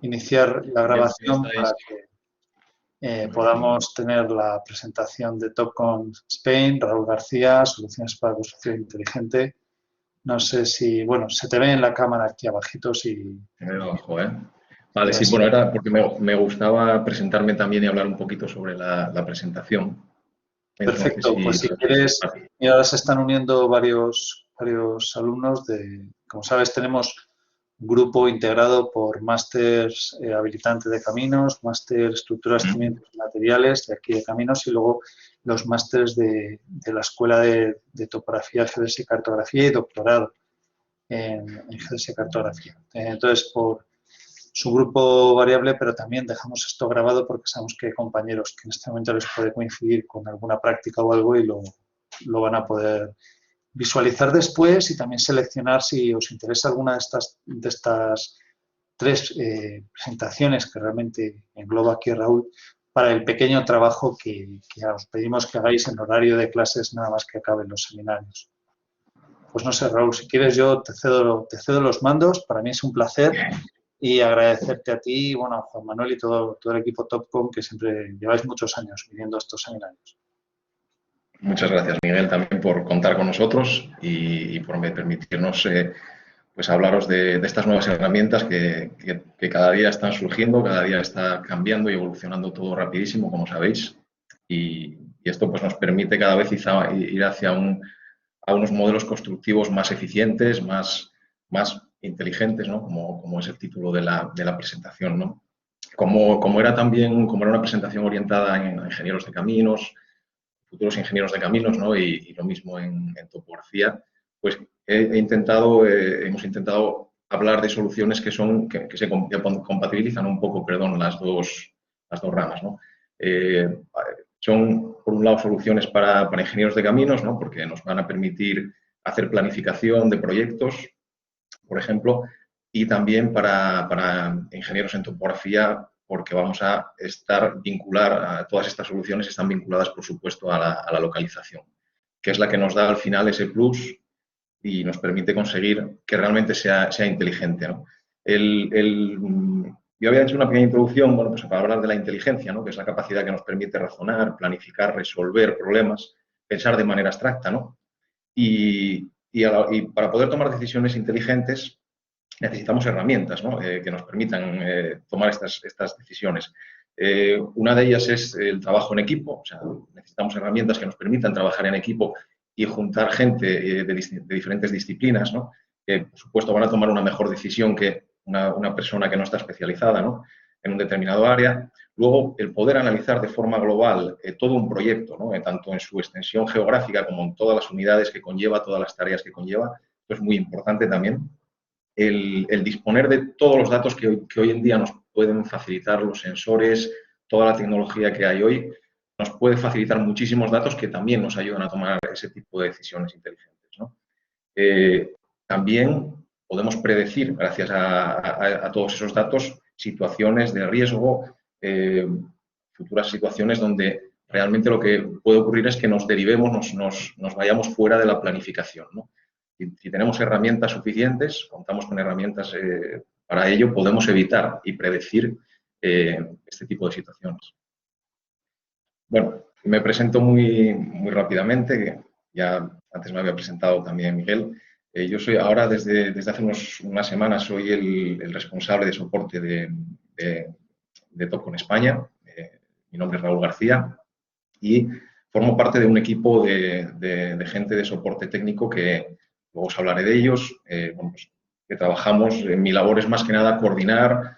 iniciar la Bien, ya grabación estáis. para que podamos tener la presentación de Topcon Spain, Raúl García, Soluciones para Construcción Inteligente. No sé si, bueno, se te ve en la cámara aquí abajito si... Abajo, ¿eh? Vale, sí, bueno, era porque me gustaba presentarme también y hablar un poquito sobre la presentación. Entonces, Perfecto, sí, pues si quieres, mira, ahora se están uniendo varios alumnos como sabes, tenemos un grupo integrado por másters habilitante de caminos, máster estructura, cimientos y materiales de aquí de caminos y luego los másters de la Escuela de Topografía, Geodesia y Cartografía y doctorado en Geodesia y Cartografía. Entonces, por su grupo variable, pero también dejamos esto grabado porque sabemos que hay compañeros que en este momento les puede coincidir con alguna práctica o algo y lo van a poder visualizar después y también seleccionar si os interesa alguna de estas tres presentaciones que realmente engloba aquí Raúl para el pequeño trabajo que os pedimos que hagáis en horario de clases nada más que acaben los seminarios. Pues no sé, Raúl, si quieres yo te cedo los mandos, para mí es un placer y agradecerte a ti, bueno, a Juan Manuel y todo el equipo Topcon que siempre lleváis muchos años viniendo a estos seminarios. muchas gracias, Miguel, también por contar con nosotros y por permitirnos pues hablaros de estas nuevas herramientas que cada día están surgiendo, cada día está cambiando y evolucionando todo rapidísimo, como sabéis. Y esto pues, nos permite cada vez ir hacia a unos modelos constructivos más eficientes, más inteligentes, ¿no? Como es el título de la presentación, ¿no? Como era una presentación orientada en ingenieros de caminos, futuros ingenieros de caminos, ¿no? Y lo mismo en topografía, pues hemos intentado hablar de soluciones que se compatibilizan un poco, perdón, las dos ramas, ¿no? Son, por un lado, soluciones para ingenieros de caminos, ¿no? Porque nos van a permitir hacer planificación de proyectos, por ejemplo, y también para ingenieros en topografía, porque vamos a vincular, todas estas soluciones están vinculadas, por supuesto, a la localización, que es la que nos da al final ese plus y nos permite conseguir que realmente sea inteligente, ¿no? Yo había hecho una pequeña introducción, bueno, pues para hablar de la inteligencia, ¿no? Que es la capacidad que nos permite razonar, planificar, resolver problemas, pensar de manera abstracta, ¿no? Y para poder tomar decisiones inteligentes necesitamos herramientas, ¿no? Que nos permitan tomar estas decisiones. Una de ellas es el trabajo en equipo, o sea, necesitamos herramientas que nos permitan trabajar en equipo y juntar gente de diferentes disciplinas, ¿no? Que, por supuesto, van a tomar una mejor decisión que una persona que no está especializada, ¿no? En un determinado área. Luego, el poder analizar de forma global todo un proyecto, ¿no? Tanto en su extensión geográfica como en todas las unidades que conlleva, todas las tareas que conlleva. Esto es muy importante también. El disponer de todos los datos que hoy en día nos pueden facilitar los sensores, toda la tecnología que hay hoy, nos puede facilitar muchísimos datos que también nos ayudan a tomar ese tipo de decisiones inteligentes, ¿no? También podemos predecir, gracias a todos esos datos, situaciones de riesgo, futuras situaciones donde realmente lo que puede ocurrir es que nos derivemos, nos vayamos fuera de la planificación, ¿no? Si tenemos herramientas suficientes, contamos con herramientas para ello, podemos evitar y predecir este tipo de situaciones. Bueno, me presento muy rápidamente, ya antes me había presentado también Miguel. Yo soy ahora, desde hace unas semanas, soy el responsable de soporte de Topcon España. Mi nombre es Raúl García y formo parte de un equipo de gente de soporte técnico que luego os hablaré de ellos, bueno, pues, que trabajamos. Mi labor es más que nada coordinar,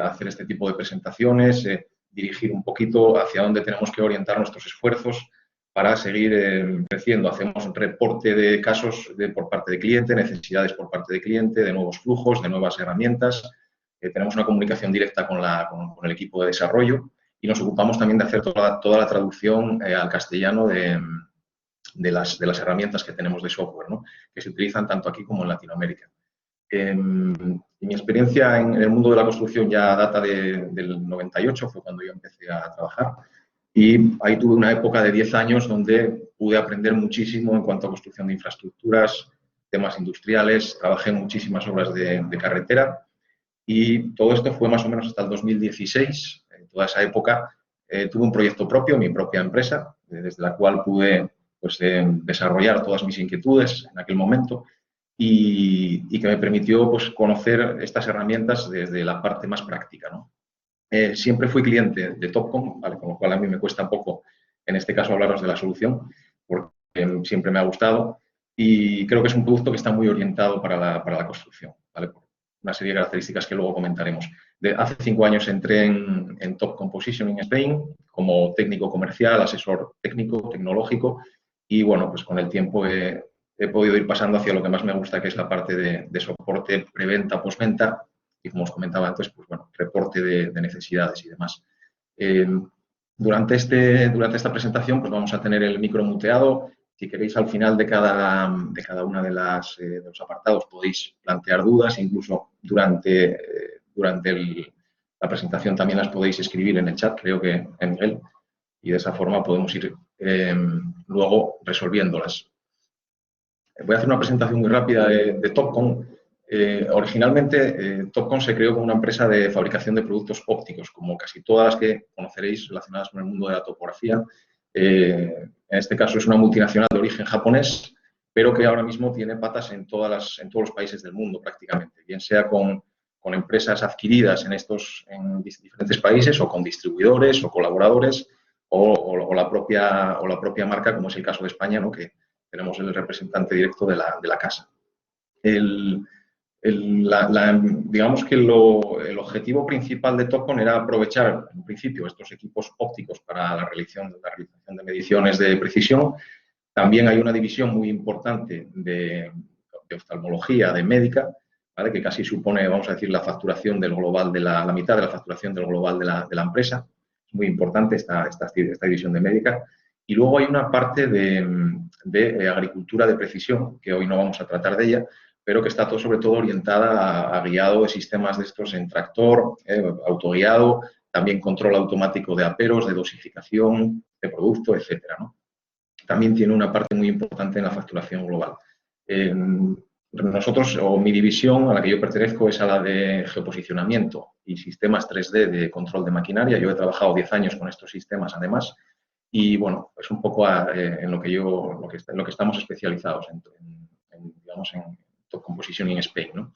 hacer este tipo de presentaciones, dirigir un poquito hacia dónde tenemos que orientar nuestros esfuerzos para seguir creciendo. Hacemos un reporte de casos por parte de cliente, necesidades por parte de cliente, de nuevos flujos, de nuevas herramientas. Tenemos una comunicación directa con el equipo de desarrollo y nos ocupamos también de hacer toda la traducción al castellano de las herramientas que tenemos de software, ¿no? Que se utilizan tanto aquí como en Latinoamérica. Mi experiencia en el mundo de la construcción ya data del 98, fue cuando yo empecé a trabajar, y ahí tuve una época de 10 años donde pude aprender muchísimo en cuanto a construcción de infraestructuras, temas industriales, trabajé en muchísimas obras de carretera Y todo esto fue más o menos hasta el 2016. En toda esa época tuve un proyecto propio, mi propia empresa, desde la cual pude pues, desarrollar todas mis inquietudes en aquel momento y que me permitió pues, conocer estas herramientas desde la parte más práctica, ¿no? Siempre fui cliente de Topcon, ¿vale? Con lo cual a mí me cuesta un poco, en este caso, hablaros de la solución, porque siempre me ha gustado y creo que es un producto que está muy orientado para la construcción, ¿vale? Por una serie de características que luego comentaremos. Hace 5 años entré en Topcon Positioning Spain como técnico comercial, asesor técnico, tecnológico y, bueno, pues con el tiempo he podido ir pasando hacia lo que más me gusta, que es la parte de soporte preventa, postventa y, como os comentaba antes, pues bueno, reporte de necesidades y demás. Durante esta presentación pues vamos a tener el micro muteado. Si queréis, al final de cada una de los apartados podéis plantear dudas, incluso durante la presentación también las podéis escribir en el chat, creo que en Miguel, y de esa forma podemos ir luego resolviéndolas. Voy a hacer una presentación muy rápida de Topcon. Originalmente, Topcon se creó como una empresa de fabricación de productos ópticos, como casi todas las que conoceréis relacionadas con el mundo de la topografía. En este caso es una multinacional de origen japonés, pero que ahora mismo tiene patas en todos los países del mundo prácticamente, bien sea con empresas adquiridas en diferentes países o con distribuidores o colaboradores o la propia marca, como es el caso de España, ¿no? Que tenemos el representante directo de la casa. Digamos que el objetivo principal de Topcon era aprovechar, en principio, estos equipos ópticos para la realización de mediciones de precisión. También hay una división muy importante de oftalmología, de médica, ¿vale? Que casi supone, vamos a decir, la facturación del global la mitad de la facturación del global de la empresa. Es muy importante esta división de médica. Y luego hay una parte de agricultura de precisión, que hoy no vamos a tratar de ella, pero que está sobre todo orientada a guiado de sistemas de estos en tractor, autoguiado, también control automático de aperos, de dosificación de producto, etcétera, ¿no? También tiene una parte muy importante en la facturación global. Nosotros, o mi división a la que yo pertenezco, es a la de geoposicionamiento y sistemas 3D de control de maquinaria. Yo he trabajado 10 años con estos sistemas, además, y, bueno, es un poco en lo que estamos especializados, digamos, en Topcon Positioning Spain, ¿no?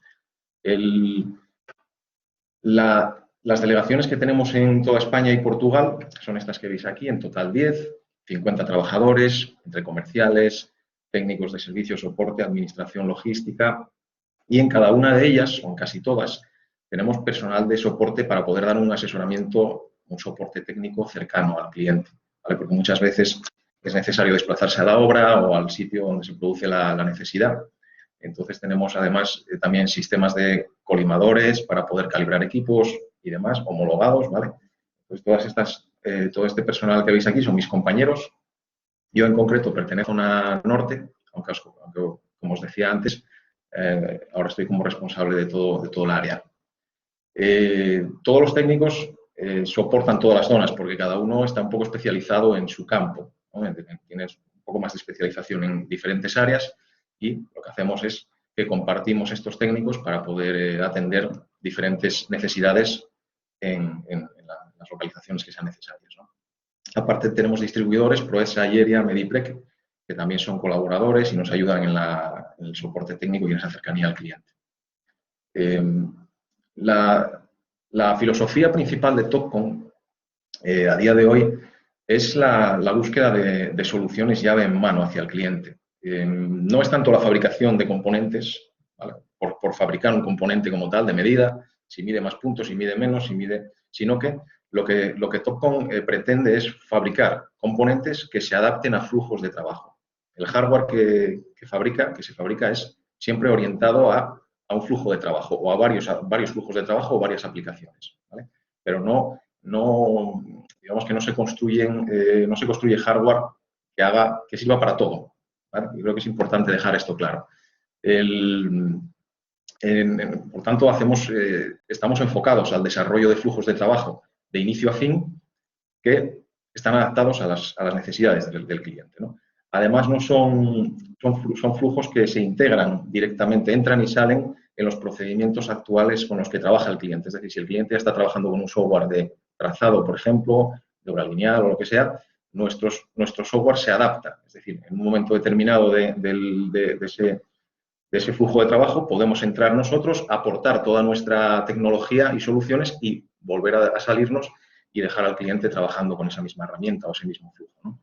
Las delegaciones que tenemos en toda España y Portugal son estas que veis aquí, en total 10, 50 trabajadores, entre comerciales, técnicos de servicio, soporte, administración, logística, y en cada una de ellas, o en casi todas, tenemos personal de soporte para poder dar un asesoramiento, un soporte técnico cercano al cliente, ¿vale? Porque muchas veces es necesario desplazarse a la obra o al sitio donde se produce la necesidad. Entonces tenemos además también sistemas de colimadores para poder calibrar equipos y demás, homologados, ¿vale? Pues todo este personal que veis aquí son mis compañeros. Yo en concreto pertenezco a una norte, aunque como os decía antes, ahora estoy como responsable de todo el área. Todos los técnicos soportan todas las zonas porque cada uno está un poco especializado en su campo, ¿no? Tienes un poco más de especialización en diferentes áreas y lo que hacemos es que compartimos estos técnicos para poder atender diferentes necesidades en las localizaciones que sean necesarias, ¿no? Aparte tenemos distribuidores, Proesa, Ayeria, Mediprec, que también son colaboradores y nos ayudan en el soporte técnico y en esa cercanía al cliente. La filosofía principal de Topcon a día de hoy es la búsqueda de soluciones llave en mano hacia el cliente. No es tanto la fabricación de componentes, ¿vale? por fabricar un componente como tal, de medida, si mide más puntos, si mide menos, sino que lo que Topcon pretende es fabricar componentes que se adapten a flujos de trabajo. El hardware que se fabrica es siempre orientado a un flujo de trabajo o a varios flujos de trabajo o varias aplicaciones, ¿vale? Pero digamos que no se construye hardware que sirva para todo, ¿vale? Yo creo que es importante dejar esto claro. Por tanto, estamos enfocados al desarrollo de flujos de trabajo de inicio a fin que están adaptados a las necesidades del cliente, ¿no? Además, no son flujos que se integran directamente, entran y salen en los procedimientos actuales con los que trabaja el cliente. Es decir, si el cliente ya está trabajando con un software de trazado, por ejemplo, de obra lineal o lo que sea, nuestro software se adapta. Es decir, en un momento determinado de ese flujo de trabajo podemos entrar nosotros, aportar toda nuestra tecnología y soluciones y volver a salirnos y dejar al cliente trabajando con esa misma herramienta o ese mismo flujo, ¿no?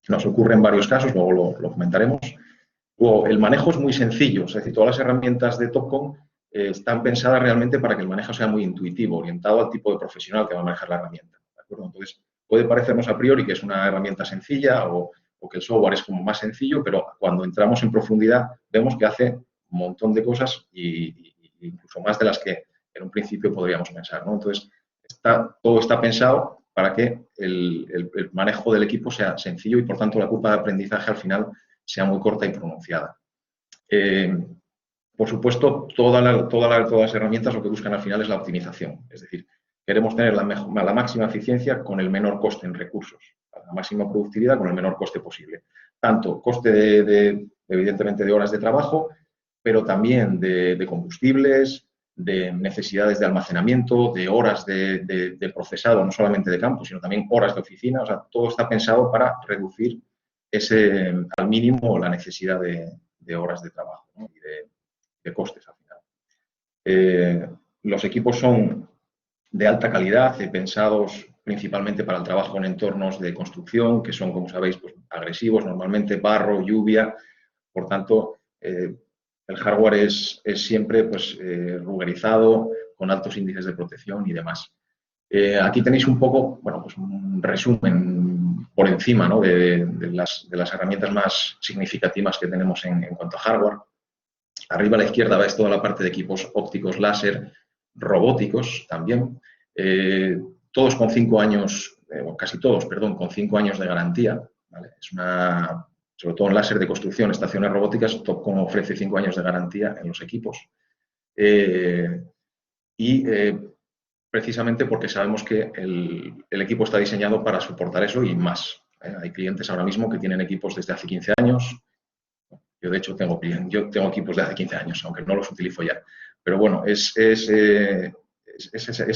Nos ocurre en varios casos, luego lo comentaremos. Luego, el manejo es muy sencillo, es decir, todas las herramientas de Topcon están pensadas realmente para que el manejo sea muy intuitivo, orientado al tipo de profesional que va a manejar la herramienta, ¿de acuerdo? Entonces, puede parecernos a priori que es una herramienta sencilla o que el software es como más sencillo, pero cuando entramos en profundidad vemos que hace un montón de cosas y incluso más de las que en un principio podríamos pensar, ¿no? Entonces, todo está pensado para que el manejo del equipo sea sencillo y, por tanto, la curva de aprendizaje al final sea muy corta y pronunciada. Por supuesto, todas las herramientas lo que buscan al final es la optimización. Es decir, queremos tener la máxima eficiencia con el menor coste en recursos, la máxima productividad con el menor coste posible. Tanto coste evidentemente, de horas de trabajo, pero también de combustibles, de necesidades de almacenamiento, de horas de procesado, no solamente de campo, sino también horas de oficina. O sea, todo está pensado para reducir al mínimo la necesidad de horas de trabajo, ¿no? Y de costes al final. Los equipos son de alta calidad, pensados principalmente para el trabajo en entornos de construcción, que son, como sabéis, pues, agresivos, normalmente barro, lluvia. Por tanto, el hardware es siempre pues, rugerizado, con altos índices de protección y demás. Aquí tenéis un poco, bueno, pues un resumen por encima, ¿no? de las herramientas más significativas que tenemos en cuanto a hardware. Arriba a la izquierda veis toda la parte de equipos ópticos láser, robóticos también, todos con 5 años, casi todos, perdón, con 5 años de garantía, ¿vale? Sobre todo en láser de construcción, estaciones robóticas, Topcon ofrece 5 años de garantía en los equipos. Precisamente porque sabemos que el equipo está diseñado para soportar eso y más. Hay clientes ahora mismo que tienen equipos desde hace 15 años. Yo, de hecho, tengo equipos de hace 15 años, aunque no los utilizo ya. Pero bueno, es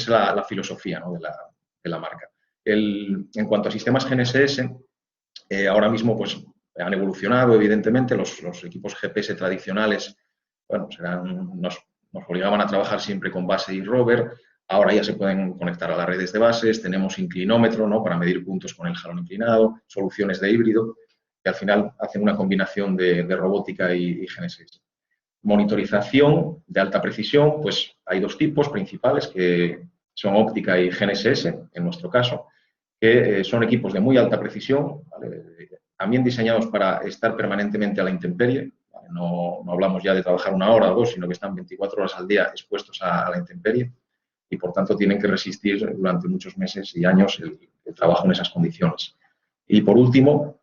la filosofía, ¿no? de la marca. En cuanto a sistemas GNSS, ahora mismo pues, han evolucionado, evidentemente. Los equipos GPS tradicionales, bueno, nos obligaban a trabajar siempre con base y rover. Ahora ya se pueden conectar a las redes de bases, tenemos inclinómetro, ¿no? Para medir puntos con el jalón inclinado, soluciones de híbrido, que al final hacen una combinación de robótica y GNSS. Monitorización de alta precisión, pues hay dos tipos principales, que son óptica y GNSS, en nuestro caso, que son equipos de muy alta precisión, ¿vale? También diseñados para estar permanentemente a la intemperie, ¿vale? No hablamos ya de trabajar 1 hora o 2, sino que están 24 horas al día expuestos a la intemperie y, por tanto, tienen que resistir durante muchos meses y años el trabajo en esas condiciones. Y, por último,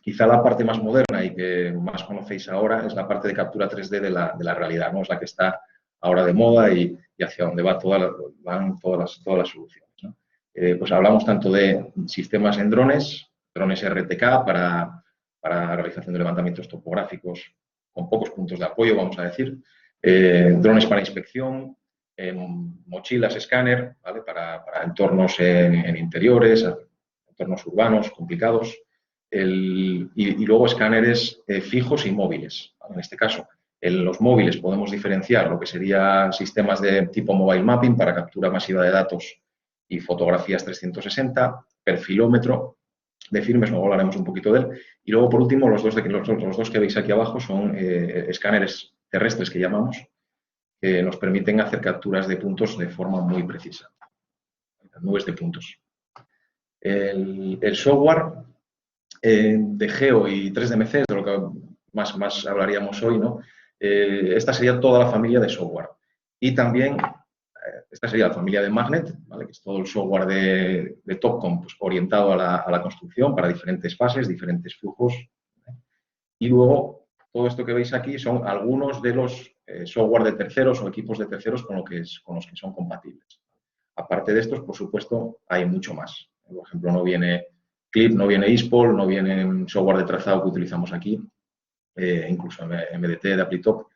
quizá la parte más moderna y que más conocéis ahora es la parte de captura 3D de la realidad, ¿no? Es la que está ahora de moda y hacia donde van todas las soluciones, ¿no? Pues hablamos tanto de sistemas en drones RTK para realización de levantamientos topográficos con pocos puntos de apoyo, vamos a decir, drones para inspección, mochilas escáner, ¿vale? Para entornos en interiores, entornos urbanos complicados, y luego escáneres fijos y móviles, ¿vale? En este caso, en los móviles podemos diferenciar lo que serían sistemas de tipo mobile mapping para captura masiva de datos y fotografías 360, perfilómetro de firmes, luego hablaremos un poquito de él, y luego, por último, los dos que veis aquí abajo son escáneres terrestres que llamamos, que nos permiten hacer capturas de puntos de forma muy precisa, nubes de puntos. El software de Geo y 3DMC, de lo que más hablaríamos hoy, ¿no? Esta sería toda la familia de software. Y también, esta sería la familia de Magnet, ¿vale? Que es todo el software de Topcon, pues, orientado a la construcción para diferentes fases, diferentes flujos, ¿vale? Y luego, todo esto que veis aquí son algunos de los software de terceros o equipos de terceros con los que son compatibles. Aparte de estos, por supuesto, hay mucho más. Por ejemplo, no viene Clip, no viene ISPOL, no viene software de trazado que utilizamos aquí, incluso MDT de Applitop.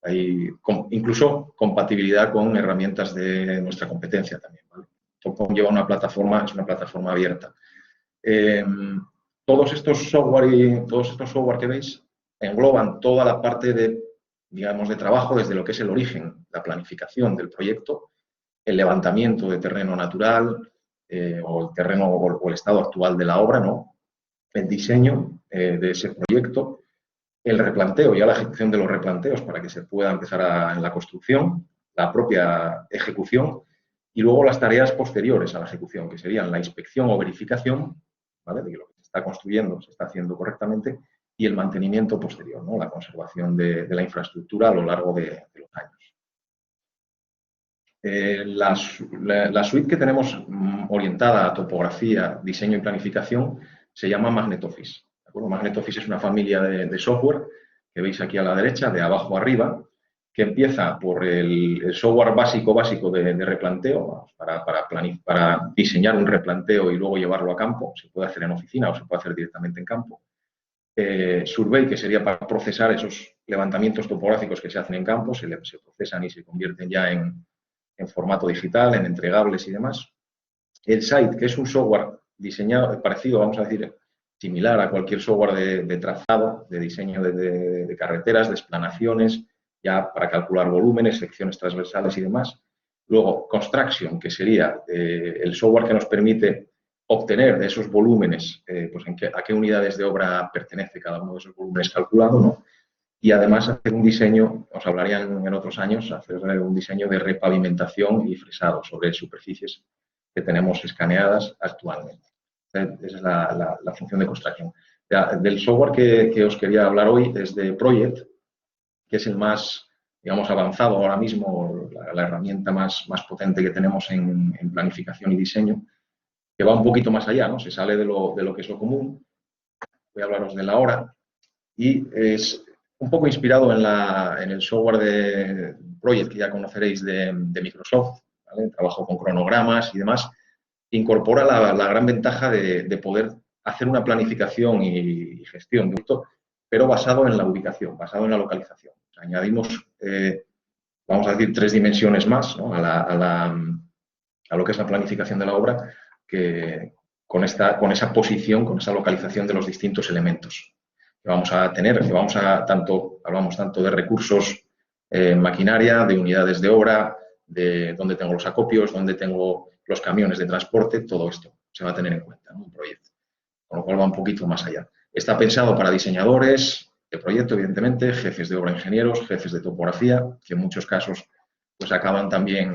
Hay incluso compatibilidad con herramientas de nuestra competencia también, ¿vale? Topcon lleva una plataforma, es una plataforma abierta. Todos estos software que veis engloban toda la parte de, digamos, de trabajo desde lo que es el origen, la planificación del proyecto, el levantamiento de terreno natural o el terreno o el estado actual de la obra, ¿no? El diseño de ese proyecto, el replanteo, ya la ejecución de los replanteos para que se pueda empezar en la construcción, la propia ejecución y luego las tareas posteriores a la ejecución, que serían la inspección o verificación, ¿vale?, de que lo que se está construyendo se está haciendo correctamente, y el mantenimiento posterior, ¿no?, la conservación de la infraestructura a lo largo de los años. La suite que tenemos orientada a topografía, diseño y planificación se llama Magnet Office. ¿De acuerdo? Magnet Office es una familia de software que veis aquí a la derecha, de abajo arriba, que empieza por el software básico de replanteo, para diseñar un replanteo y luego llevarlo a campo. Se puede hacer en oficina o se puede hacer directamente en campo. Survey, que sería para procesar esos levantamientos topográficos que se hacen en campo, se procesan y se convierten ya en formato digital, en entregables y demás. El Site, que es un software diseñado, parecido, vamos a decir, similar a cualquier software de trazado, de diseño de carreteras, de explanaciones, ya para calcular volúmenes, secciones transversales y demás. Luego, Construction, que sería el software que nos permite obtener de esos volúmenes, pues a qué unidades de obra pertenece cada uno de esos volúmenes calculado, ¿no? Y además hacer un diseño, os hablarían en otros años, hacer un diseño de repavimentación y fresado sobre superficies que tenemos escaneadas actualmente. Esa es la función de Construction. Del software que os quería hablar hoy es de Project, que es el más, digamos, avanzado ahora mismo, la herramienta más potente que tenemos en planificación y diseño, que va un poquito más allá, ¿no? Se sale de lo que es lo común. Voy a hablaros de la hora. Y es un poco inspirado en el software de Project, que ya conoceréis de Microsoft, ¿vale? Trabajo con cronogramas y demás. Incorpora la gran ventaja de poder hacer una planificación y gestión de esto, pero basado en la ubicación, basado en la localización. O sea, añadimos, vamos a decir, 3 dimensiones más, ¿no?, a lo que es la planificación de la obra, que con esa posición, con esa localización de los distintos elementos que vamos a tener, que hablamos tanto de recursos, maquinaria, de unidades de obra, de dónde tengo los acopios, dónde tengo los camiones de transporte, todo esto se va a tener en cuenta en un proyecto, con lo cual va un poquito más allá. Está pensado para diseñadores de proyecto, evidentemente, jefes de obra, ingenieros, jefes de topografía, que en muchos casos pues acaban también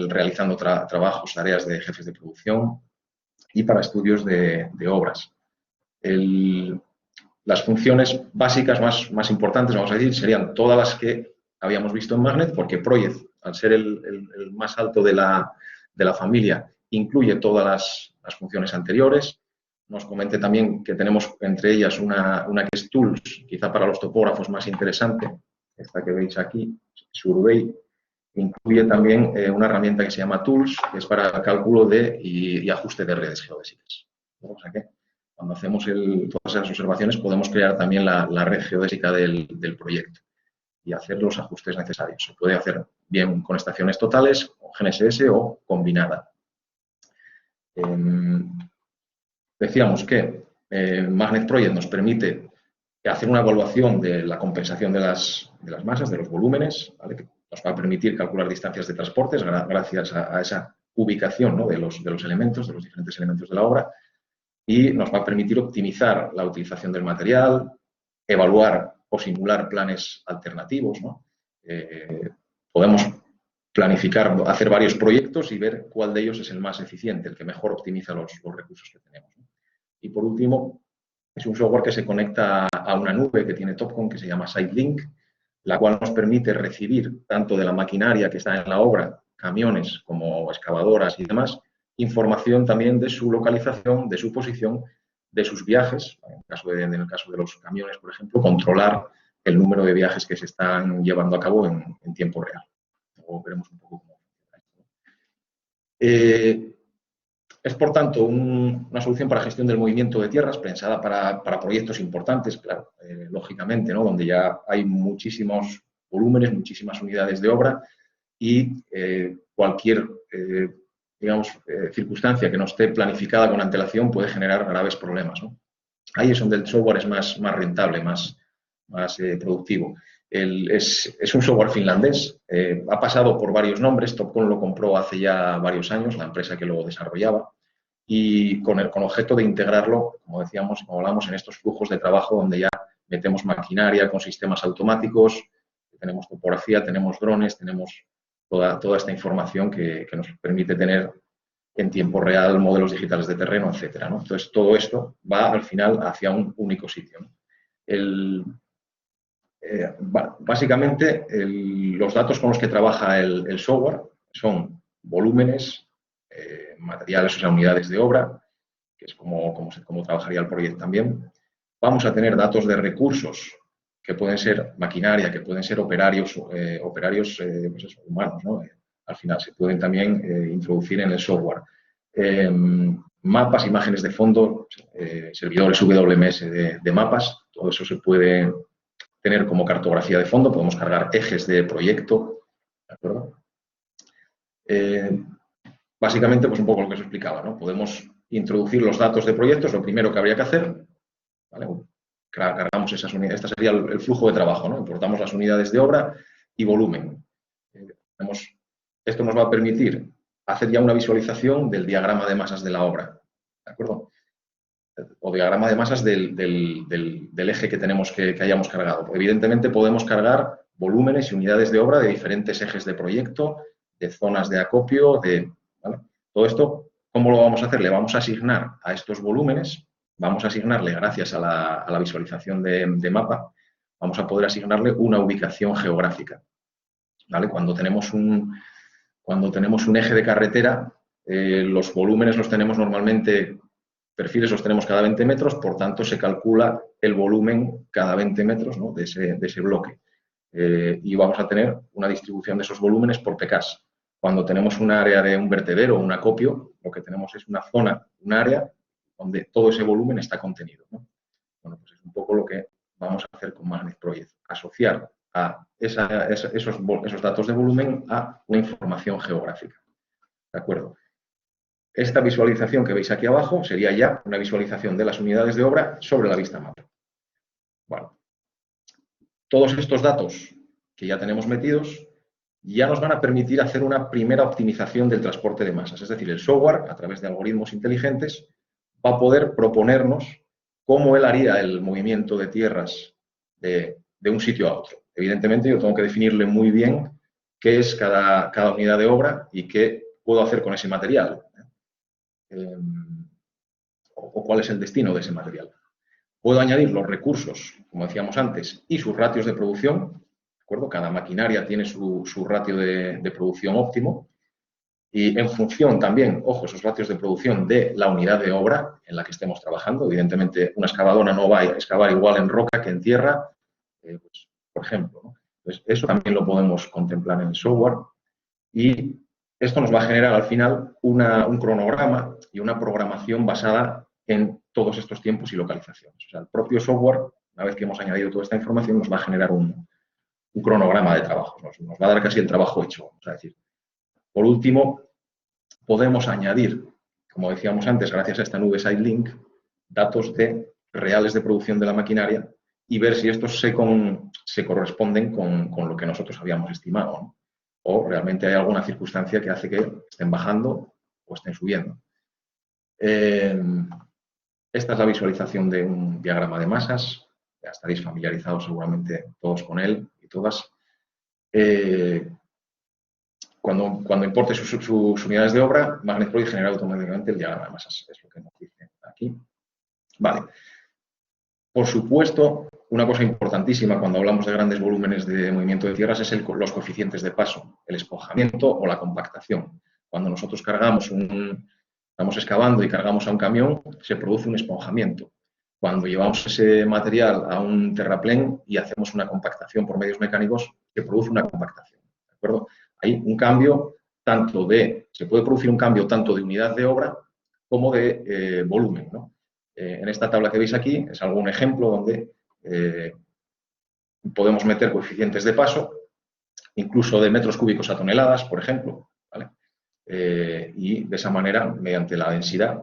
realizando trabajos, tareas de jefes de producción, y para estudios de obras. Las funciones básicas más importantes, vamos a decir, serían todas las que habíamos visto en Magnet, porque Project, al ser el más alto de la familia, incluye todas las funciones anteriores. Nos comenté también que tenemos entre ellas una que es Tools, quizá para los topógrafos más interesante, esta que veis aquí, Survey. Incluye también una herramienta que se llama Tools, que es para cálculo y ajuste de redes geodésicas. O sea que cuando hacemos todas esas observaciones podemos crear también la red geodésica del proyecto y hacer los ajustes necesarios. Se puede hacer bien con estaciones totales, o GNSS o combinada. Decíamos que Magnet Project nos permite hacer una evaluación de la compensación de las masas, de los volúmenes, ¿vale?, que nos va a permitir calcular distancias de transportes gracias a esa ubicación, ¿no?, de los elementos, de los diferentes elementos de la obra, y nos va a permitir optimizar la utilización del material, evaluar o simular planes alternativos, ¿no? Podemos planificar, hacer varios proyectos y ver cuál de ellos es el más eficiente, el que mejor optimiza los recursos que tenemos, ¿no? Y por último, es un software que se conecta a una nube que tiene Topcon, que se llama SiteLink, la cual nos permite recibir tanto de la maquinaria que está en la obra, camiones como excavadoras y demás, información también de su localización, de su posición, de sus viajes. En el caso de los camiones, por ejemplo, controlar el número de viajes que se están llevando a cabo en tiempo real. Luego veremos un poco cómo funciona esto. Es, por tanto, una solución para gestión del movimiento de tierras, pensada para proyectos importantes, claro, lógicamente, ¿no?, donde ya hay muchísimos volúmenes, muchísimas unidades de obra y cualquier, digamos, circunstancia que no esté planificada con antelación puede generar graves problemas, ¿no? Ahí es donde el software es más rentable, más productivo. Es un software finlandés, ha pasado por varios nombres, Topcon lo compró hace ya varios años, la empresa que lo desarrollaba, y con objeto de integrarlo, como decíamos, como hablamos, en estos flujos de trabajo donde ya metemos maquinaria con sistemas automáticos, tenemos topografía, tenemos drones, tenemos toda esta información que nos permite tener en tiempo real modelos digitales de terreno, etcétera, ¿no? Entonces, todo esto va al final hacia un único sitio, ¿no? Básicamente, los datos con los que trabaja el software son volúmenes, materiales, o sea, unidades de obra, que es como trabajaría el proyecto también. Vamos a tener datos de recursos, que pueden ser maquinaria, que pueden ser operarios pues eso, humanos, ¿no? Al final se pueden también introducir en el software. Mapas, imágenes de fondo, servidores WMS de mapas, todo eso se puede tener como cartografía de fondo, podemos cargar ejes de proyecto, ¿de acuerdo? Básicamente, pues un poco lo que os explicaba, ¿no? Podemos introducir los datos de proyectos, lo primero que habría que hacer, ¿vale? Cargamos esas unidades, este sería el flujo de trabajo, ¿no? Importamos las unidades de obra y volumen. Esto nos va a permitir hacer ya una visualización del diagrama de masas de la obra, ¿de acuerdo? O diagrama de masas del eje que tenemos que hayamos cargado. Evidentemente podemos cargar volúmenes y unidades de obra de diferentes ejes de proyecto, de zonas de acopio, ¿vale? Todo esto, ¿cómo lo vamos a hacer? Le vamos a asignar a estos volúmenes, vamos a asignarle, gracias a la visualización de mapa, vamos a poder asignarle una ubicación geográfica, ¿vale? Cuando tenemos un eje de carretera, los volúmenes los tenemos normalmente, perfiles los tenemos cada 20 metros, por tanto se calcula el volumen cada 20 metros, ¿no? de ese bloque. Y vamos a tener una distribución de esos volúmenes por PKs. Cuando tenemos un área de un vertedero o un acopio, lo que tenemos es una zona, un área donde todo ese volumen está contenido, ¿no? Bueno, pues es un poco lo que vamos a hacer con Magnet Project, asociar a esos datos de volumen a una información geográfica. ¿De acuerdo? Esta visualización que veis aquí abajo sería ya una visualización de las unidades de obra sobre la vista mapa. Bueno, todos estos datos que ya tenemos metidos ya nos van a permitir hacer una primera optimización del transporte de masas. Es decir, el software, a través de algoritmos inteligentes, va a poder proponernos cómo él haría el movimiento de tierras de un sitio a otro. Evidentemente, yo tengo que definirle muy bien qué es cada unidad de obra y qué puedo hacer con ese material. O cuál es el destino de ese material. Puedo añadir los recursos, como decíamos antes, y sus ratios de producción, ¿de acuerdo? Cada maquinaria tiene su ratio de producción óptimo y en función también, ojo, esos ratios de producción de la unidad de obra en la que estemos trabajando. Evidentemente, una excavadora no va a excavar igual en roca que en tierra, pues, por ejemplo, ¿no? Entonces, eso también lo podemos contemplar en el software y esto nos va a generar al final un cronograma y una programación basada en todos estos tiempos y localizaciones. O sea, el propio software, una vez que hemos añadido toda esta información, nos va a generar un cronograma de trabajo. Nos va a dar casi el trabajo hecho, vamos a decir. Por último, podemos añadir, como decíamos antes, gracias a esta nube SideLink, datos reales de producción de la maquinaria y ver si estos se corresponden con lo que nosotros habíamos estimado, ¿no? O realmente hay alguna circunstancia que hace que estén bajando o estén subiendo. Esta es la visualización de un diagrama de masas. Ya estaréis familiarizados seguramente todos con él y todas. Cuando importe sus unidades de obra, Magnet Project genera automáticamente el diagrama de masas. Es lo que nos dice aquí. Vale. Por supuesto, una cosa importantísima cuando hablamos de grandes volúmenes de movimiento de tierras es los coeficientes de paso, el esponjamiento o la compactación. Cuando nosotros estamos excavando y cargamos a un camión, se produce un esponjamiento. Cuando llevamos ese material a un terraplén y hacemos una compactación por medios mecánicos, se produce una compactación, ¿de acuerdo? Hay un cambio se puede producir un cambio tanto de unidad de obra como de volumen, ¿no? En esta tabla que veis aquí es algún ejemplo donde podemos meter coeficientes de paso incluso de metros cúbicos a toneladas, por ejemplo, ¿vale? Y de esa manera, mediante la densidad,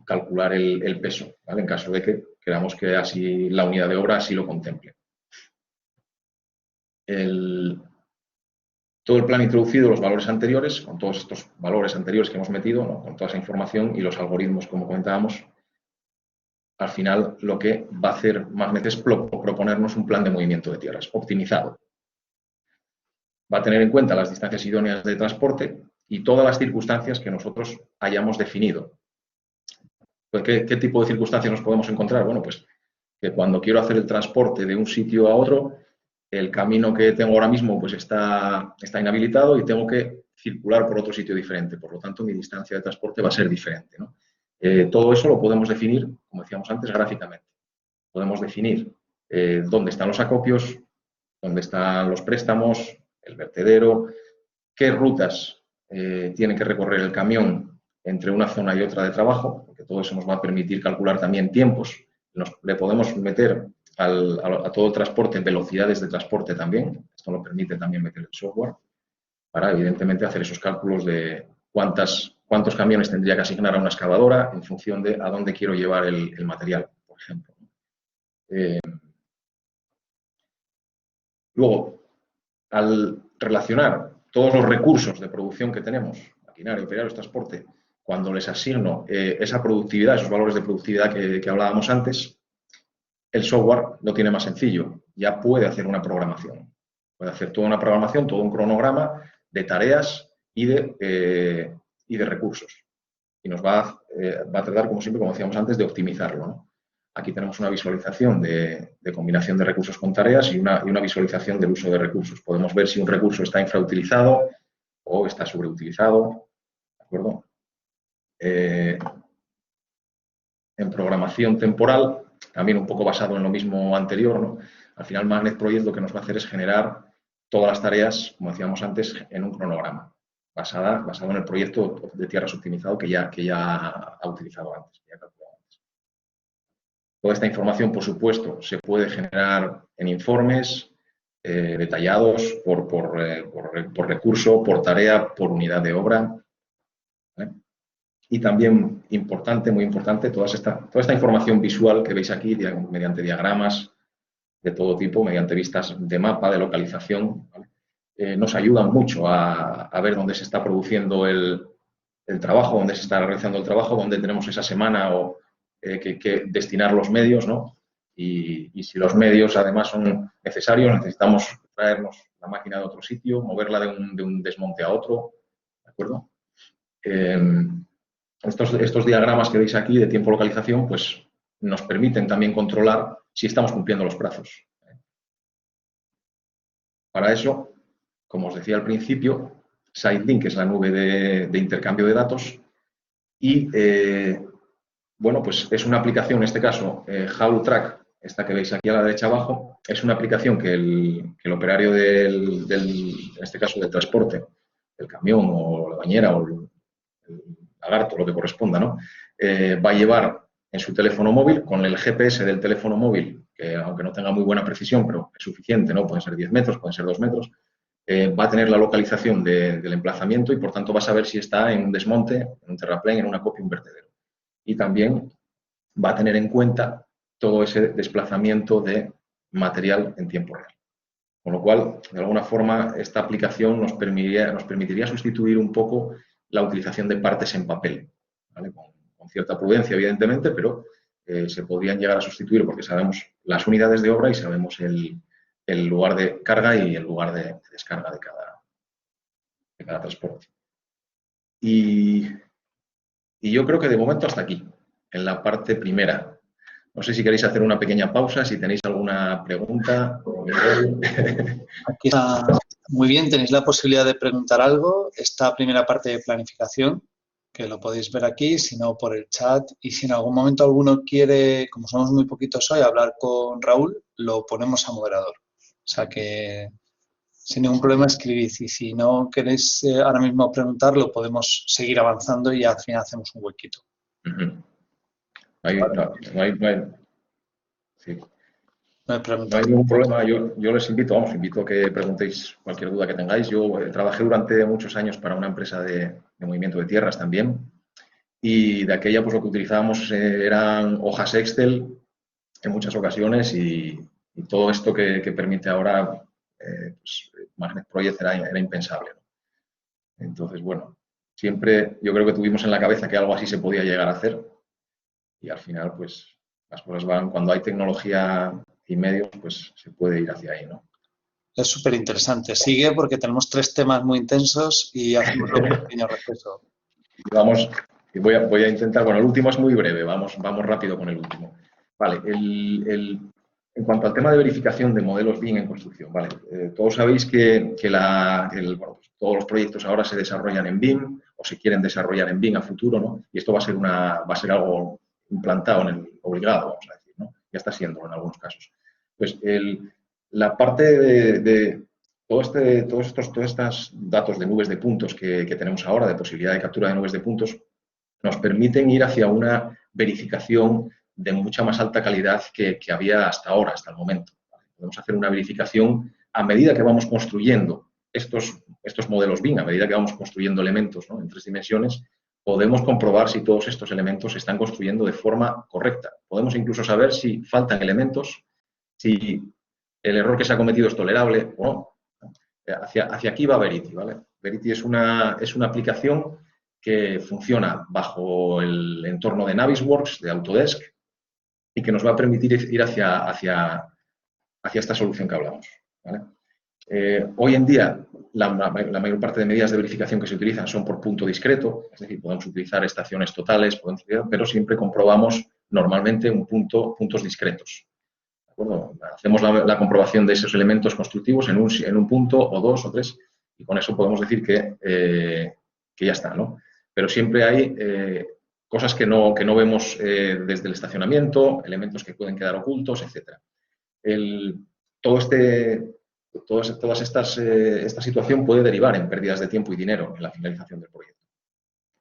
calcular el peso, ¿vale? En caso de que queramos que así la unidad de obra así lo contemple. Todo el plan introducido, los valores anteriores, con todos estos valores anteriores que hemos metido, ¿no? Con toda esa información y los algoritmos, como comentábamos, al final lo que va a hacer Magnet es proponernos un plan de movimiento de tierras optimizado. Va a tener en cuenta las distancias idóneas de transporte y todas las circunstancias que nosotros hayamos definido. Pues, ¿qué tipo de circunstancias nos podemos encontrar? Bueno, pues que cuando quiero hacer el transporte de un sitio a otro, el camino que tengo ahora mismo pues está inhabilitado y tengo que circular por otro sitio diferente. Por lo tanto, mi distancia de transporte va a ser diferente, ¿no? Todo eso lo podemos definir, como decíamos antes, gráficamente. Podemos definir dónde están los acopios, dónde están los préstamos, el vertedero, qué rutas tiene que recorrer el camión entre una zona y otra de trabajo, porque todo eso nos va a permitir calcular también tiempos. Le podemos meter a todo el transporte velocidades de transporte también. Esto lo permite también meter el software para, evidentemente, hacer esos cálculos de cuántos camiones tendría que asignar a una excavadora en función de a dónde quiero llevar el material, por ejemplo. Luego, al relacionar todos los recursos de producción que tenemos, maquinaria, operarios, transporte, cuando les asigno esa productividad, esos valores de productividad que hablábamos antes, el software lo tiene más sencillo, ya puede hacer una programación. Puede hacer toda una programación, todo un cronograma de tareas y de recursos. Y nos va a tratar, como siempre, como decíamos antes, de optimizarlo, ¿no? Aquí tenemos una visualización de combinación de recursos con tareas y una visualización del uso de recursos. Podemos ver si un recurso está infrautilizado o está sobreutilizado, ¿de acuerdo? En programación temporal, también un poco basado en lo mismo anterior, ¿no? Al final, Magnet Project lo que nos va a hacer es generar todas las tareas, como decíamos antes, en un cronograma, basado en el proyecto de tierras optimizado que ya ha utilizado antes, que ya calculado antes. Toda esta información, por supuesto, se puede generar en informes detallados por recurso, por tarea, por unidad de obra, ¿vale? Y también importante, muy importante, toda esta información visual que veis aquí, mediante diagramas de todo tipo, mediante vistas de mapa, de localización, ¿vale? Nos ayudan mucho a ver dónde se está produciendo el trabajo, dónde se está realizando el trabajo, dónde tenemos esa semana o que destinar los medios, ¿no? Y si los medios además son necesarios, necesitamos traernos la máquina de otro sitio, moverla de un desmonte a otro, ¿de acuerdo? Estos diagramas que veis aquí de tiempo-localización, pues nos permiten también controlar si estamos cumpliendo los plazos. Para eso, como os decía al principio, SiteLink es la nube de intercambio de datos y, bueno, pues es una aplicación, en este caso, HaulTrack, esta que veis aquí a la derecha abajo, es una aplicación que el operario en este caso, del transporte, del camión o la bañera o el lagarto, lo que corresponda, ¿no? Va a llevar en su teléfono móvil, con el GPS del teléfono móvil, que aunque no tenga muy buena precisión, pero es suficiente, ¿no? Pueden ser 10 metros, pueden ser 2 metros, va a tener la localización del emplazamiento y, por tanto, va a saber si está en un desmonte, en un terraplén, en una acopio, un vertedero. Y también va a tener en cuenta todo ese desplazamiento de material en tiempo real. Con lo cual, de alguna forma, esta aplicación nos permitiría sustituir un poco la utilización de partes en papel, ¿vale? Con cierta prudencia, evidentemente, pero se podrían llegar a sustituir porque sabemos las unidades de obra y sabemos el lugar de carga y el lugar de descarga de cada transporte. Y yo creo que de momento hasta aquí, en la parte primera. No sé si queréis hacer una pequeña pausa, si tenéis alguna pregunta. Aquí está muy bien, tenéis la posibilidad de preguntar algo. Esta primera parte de planificación, que lo podéis ver aquí, si no por el chat. Y si en algún momento alguno quiere, como somos muy poquitos hoy, hablar con Raúl, lo ponemos a moderador. O sea que sin ningún problema escribid. Y si no queréis ahora mismo preguntarlo, podemos seguir avanzando y al final hacemos un huequito. Sí. me he No preguntado. hay ningún problema, yo les invito, vamos, invito a que preguntéis cualquier duda que tengáis. Yo trabajé durante muchos años para una empresa de movimiento de tierras también, y de aquella pues lo que utilizábamos eran hojas Excel en muchas ocasiones, y todo esto que permite ahora pues, Magnet Project era impensable, ¿no? Entonces, bueno, siempre yo creo que tuvimos en la cabeza que algo así se podía llegar a hacer, y al final pues las cosas van, cuando hay tecnología y medios, pues se puede ir hacia ahí, ¿no? Es súper interesante. Sigue porque tenemos 3 temas muy intensos y hacemos luego un pequeño receso. Y vamos, voy a intentar, bueno, el último es muy breve, vamos rápido con el último. Vale, en cuanto al tema de verificación de modelos BIM en construcción, vale, todos sabéis que bueno, pues todos los proyectos ahora se desarrollan en BIM o se quieren desarrollar en BIM a futuro, ¿no? Y esto va a ser algo implantado obligado, vamos a decir, ¿no? Ya está siendo en algunos casos. Pues la parte de todos estos datos de nubes de puntos que tenemos ahora, de posibilidad de captura de nubes de puntos, nos permiten ir hacia una verificación de mucha más alta calidad que había hasta ahora, hasta el momento. Podemos hacer una verificación a medida que vamos construyendo estos modelos BIM, a medida que vamos construyendo elementos, ¿no?, en 3 dimensiones, podemos comprobar si todos estos elementos se están construyendo de forma correcta. Podemos incluso saber si faltan elementos, si el error que se ha cometido es tolerable o no. Hacia aquí va Verity, ¿vale? Verity es una aplicación que funciona bajo el entorno de Navisworks, de Autodesk, y que nos va a permitir ir hacia esta solución que hablamos, ¿vale? Hoy en día, la mayor parte de medidas de verificación que se utilizan son por punto discreto, es decir, podemos utilizar estaciones totales, pero siempre comprobamos normalmente puntos discretos. Bueno, hacemos la comprobación de esos elementos constructivos en un punto o 2 o 3, y con eso podemos decir que ya está, ¿no? Pero siempre hay cosas que no vemos desde el estacionamiento, elementos que pueden quedar ocultos, etc. Esta situación puede derivar en pérdidas de tiempo y dinero en la finalización del proyecto.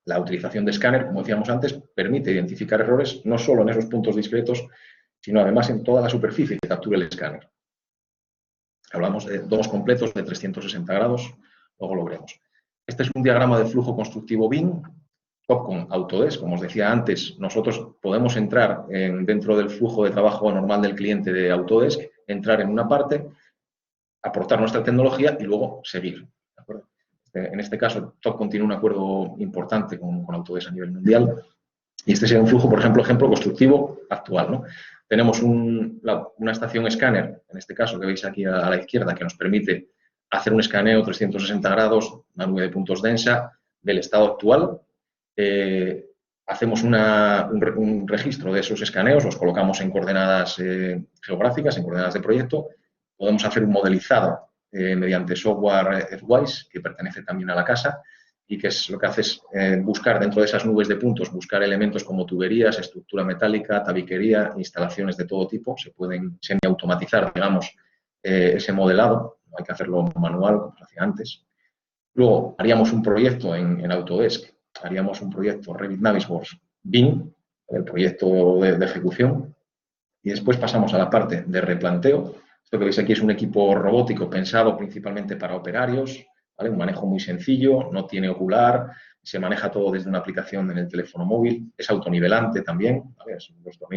La utilización de escáner, como decíamos antes, permite identificar errores no solo en esos puntos discretos, sino además en toda la superficie que capture el escáner. Hablamos de domos completos de 360 grados, luego lo veremos. Este es un diagrama de flujo constructivo BIM, con Autodesk. Como os decía antes, nosotros podemos entrar dentro del flujo de trabajo normal del cliente de Autodesk, entrar en una parte, aportar nuestra tecnología y luego seguir, ¿de acuerdo? En este caso, Topcon tiene un acuerdo importante con Autodesk a nivel mundial, y este sería un flujo, por ejemplo, constructivo actual, ¿no? Tenemos una estación escáner, en este caso que veis aquí a la izquierda, que nos permite hacer un escaneo 360 grados, una nube de puntos densa del estado actual. Hacemos un registro de esos escaneos, los colocamos en coordenadas geográficas, en coordenadas de proyecto. Podemos hacer un modelizado mediante software Edgewise, que pertenece también a la casa, y que es lo que hace es buscar dentro de esas nubes de puntos, buscar elementos como tuberías, estructura metálica, tabiquería, instalaciones de todo tipo. Se pueden semiautomatizar, digamos, ese modelado. No hay que hacerlo manual, como se hacía antes. Luego haríamos un proyecto en Autodesk, haríamos un proyecto Revit Navisworks BIM, el proyecto de ejecución, y después pasamos a la parte de replanteo. Esto que veis aquí es un equipo robótico pensado principalmente para operarios, ¿vale? Un manejo muy sencillo, no tiene ocular, se maneja todo desde una aplicación en el teléfono móvil, es autonivelante también, ¿vale?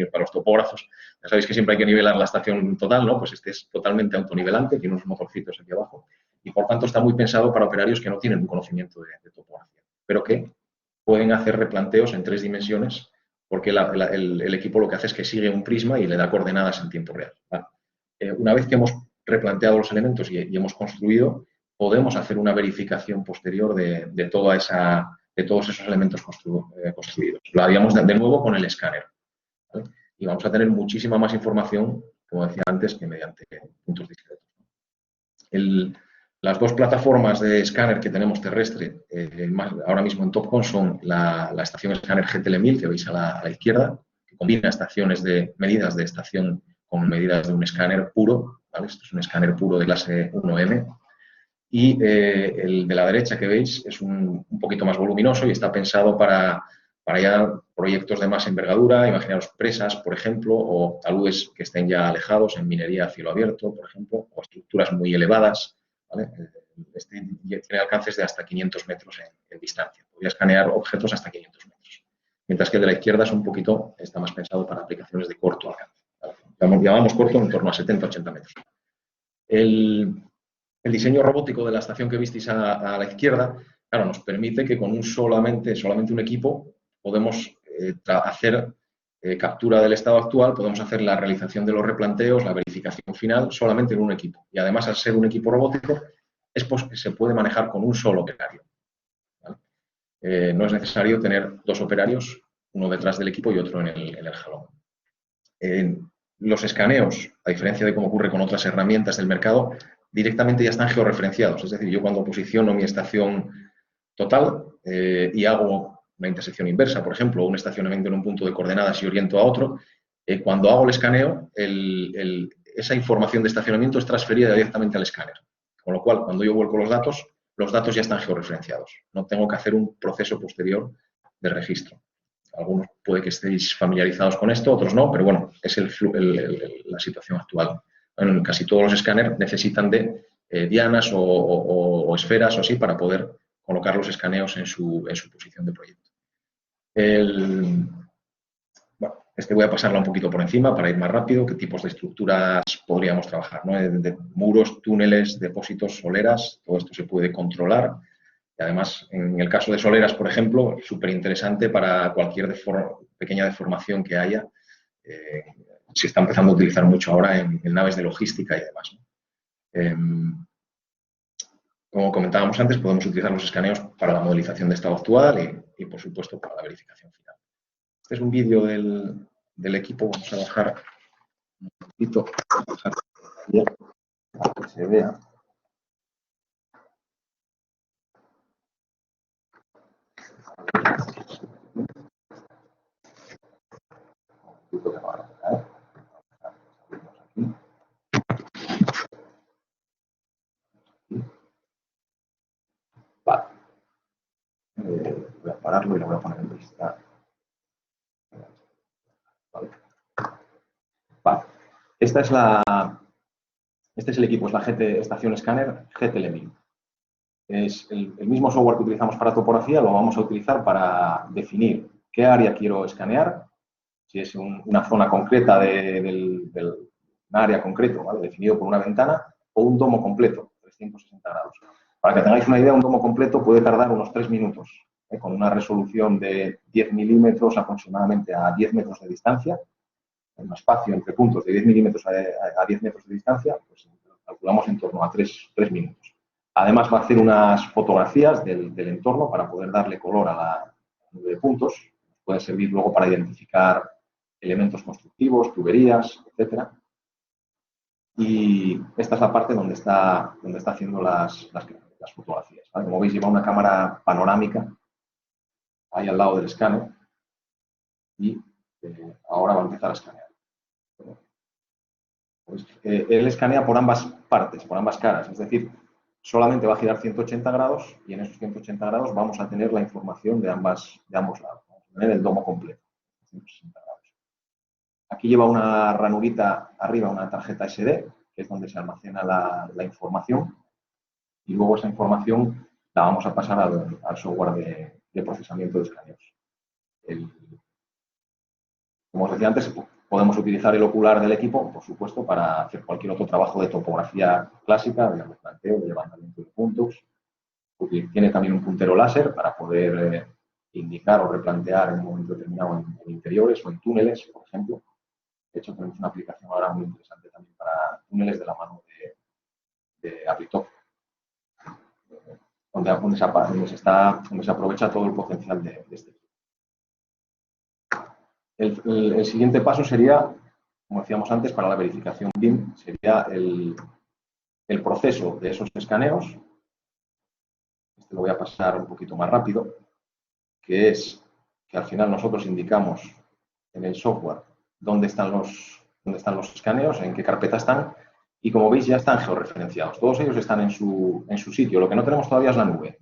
Para los topógrafos, ya sabéis que siempre hay que nivelar la estación total, ¿no? Pues este es totalmente autonivelante, tiene unos motorcitos aquí abajo, y por tanto está muy pensado para operarios que no tienen un conocimiento de topografía, pero que pueden hacer replanteos en 3 dimensiones, porque el equipo lo que hace es que sigue un prisma y le da coordenadas en tiempo real, ¿vale? Una vez que hemos replanteado los elementos y hemos construido, podemos hacer una verificación posterior de todos esos elementos construidos. Lo haríamos de nuevo con el escáner, ¿vale? Y vamos a tener muchísima más información, como decía antes, que mediante puntos discretos. Las 2 plataformas de escáner que tenemos terrestre ahora mismo en Topcon son la estación escáner GTL1000, que veis a la izquierda, que combina medidas de estación con medidas de un escáner puro, ¿vale? Esto es un escáner puro de clase 1M. Y el de la derecha que veis es un poquito más voluminoso y está pensado para Para ya proyectos de más envergadura, imaginaos presas, por ejemplo, o taludes que estén ya alejados en minería a cielo abierto, por ejemplo, o estructuras muy elevadas, ¿vale? Este tiene alcances de hasta 500 metros en distancia. Podría escanear objetos hasta 500 metros. Mientras que el de la izquierda es un poquito, está más pensado para aplicaciones de corto alcance, ¿vale? Llamamos corto en torno a 70-80 metros. El diseño robótico de la estación que visteis a la izquierda, claro, nos permite que con solamente un equipo podemos hacer captura del estado actual, podemos hacer la realización de los replanteos, la verificación final, solamente en un equipo. Y además, al ser un equipo robótico, se puede manejar con un solo operario, ¿vale? No es necesario tener dos operarios, uno detrás del equipo y otro en el jalón. Los escaneos, a diferencia de cómo ocurre con otras herramientas del mercado, directamente ya están georreferenciados. Es decir, yo cuando posiciono mi estación total y hago una intersección inversa, por ejemplo, o un estacionamiento en un punto de coordenadas y oriento a otro, cuando hago el escaneo, esa información de estacionamiento es transferida directamente al escáner. Con lo cual, cuando yo vuelco los datos ya están georreferenciados. No tengo que hacer un proceso posterior de registro. Algunos puede que estéis familiarizados con esto, otros no, pero bueno, es la situación actual. En casi todos los escáneres necesitan de dianas o esferas o así para poder colocar los escaneos en su posición de proyecto. Bueno, voy a pasarla un poquito por encima para ir más rápido. ¿Qué tipos de estructuras podríamos trabajar, ¿no? De muros, túneles, depósitos, soleras, todo esto se puede controlar. Y además, en el caso de soleras, por ejemplo, súper interesante para cualquier pequeña deformación que haya. Se está empezando a utilizar mucho ahora en naves de logística y demás, ¿no? Como comentábamos antes, podemos utilizar los escaneos para la modelización de estado actual y por supuesto, para la verificación final. Este es un vídeo del equipo. Vamos a bajar un poquito para que se vea. Vale. Voy a pararlo y lo voy a poner en vista. Vale. Vale. Este es el equipo, es la estación escáner GTL1000. Es el mismo software que utilizamos para topografía, lo vamos a utilizar para definir qué área quiero escanear, si es una zona concreta un área concreto, ¿vale? Definido por una ventana, o un domo completo, 360 grados. Para que tengáis una idea, un domo completo puede tardar unos 3 minutos, con una resolución de 10 milímetros aproximadamente a 10 metros de distancia, un espacio entre puntos de 10 milímetros a 10 metros de distancia, pues calculamos en torno a 3 minutos. Además, va a hacer unas fotografías del entorno para poder darle color a la nube de puntos. Puede servir luego para identificar elementos constructivos, tuberías, etcétera. Y esta es la parte donde está haciendo las fotografías, ¿vale? Como veis, lleva una cámara panorámica ahí al lado del escáner y ahora va a empezar a escanear. Pues, él escanea por ambas partes, por ambas caras, es decir, solamente va a girar 180 grados y en esos 180 grados vamos a tener la información de ambos lados. Vamos a tener el domo completo, 160 grados. Aquí lleva una ranurita arriba, una tarjeta SD, que es donde se almacena la información, y luego esa información la vamos a pasar al software de procesamiento de escaneos. Como os decía antes, podemos utilizar el ocular del equipo, por supuesto, para hacer cualquier otro trabajo de topografía clásica, de replanteo, de levantamiento de puntos. Tiene también un puntero láser para poder indicar o replantear en un momento determinado en interiores o en túneles, por ejemplo. De hecho, tenemos una aplicación ahora muy interesante también para túneles de la mano de Apitoc, donde se aprovecha todo el potencial de este equipo. El siguiente paso sería, como decíamos antes, para la verificación BIM, sería el proceso de esos escaneos. Lo voy a pasar un poquito más rápido, que es que al final nosotros indicamos en el software dónde están los escaneos, en qué carpeta están, y como veis ya están georreferenciados. Todos ellos están en su sitio. Lo que no tenemos todavía es la nube.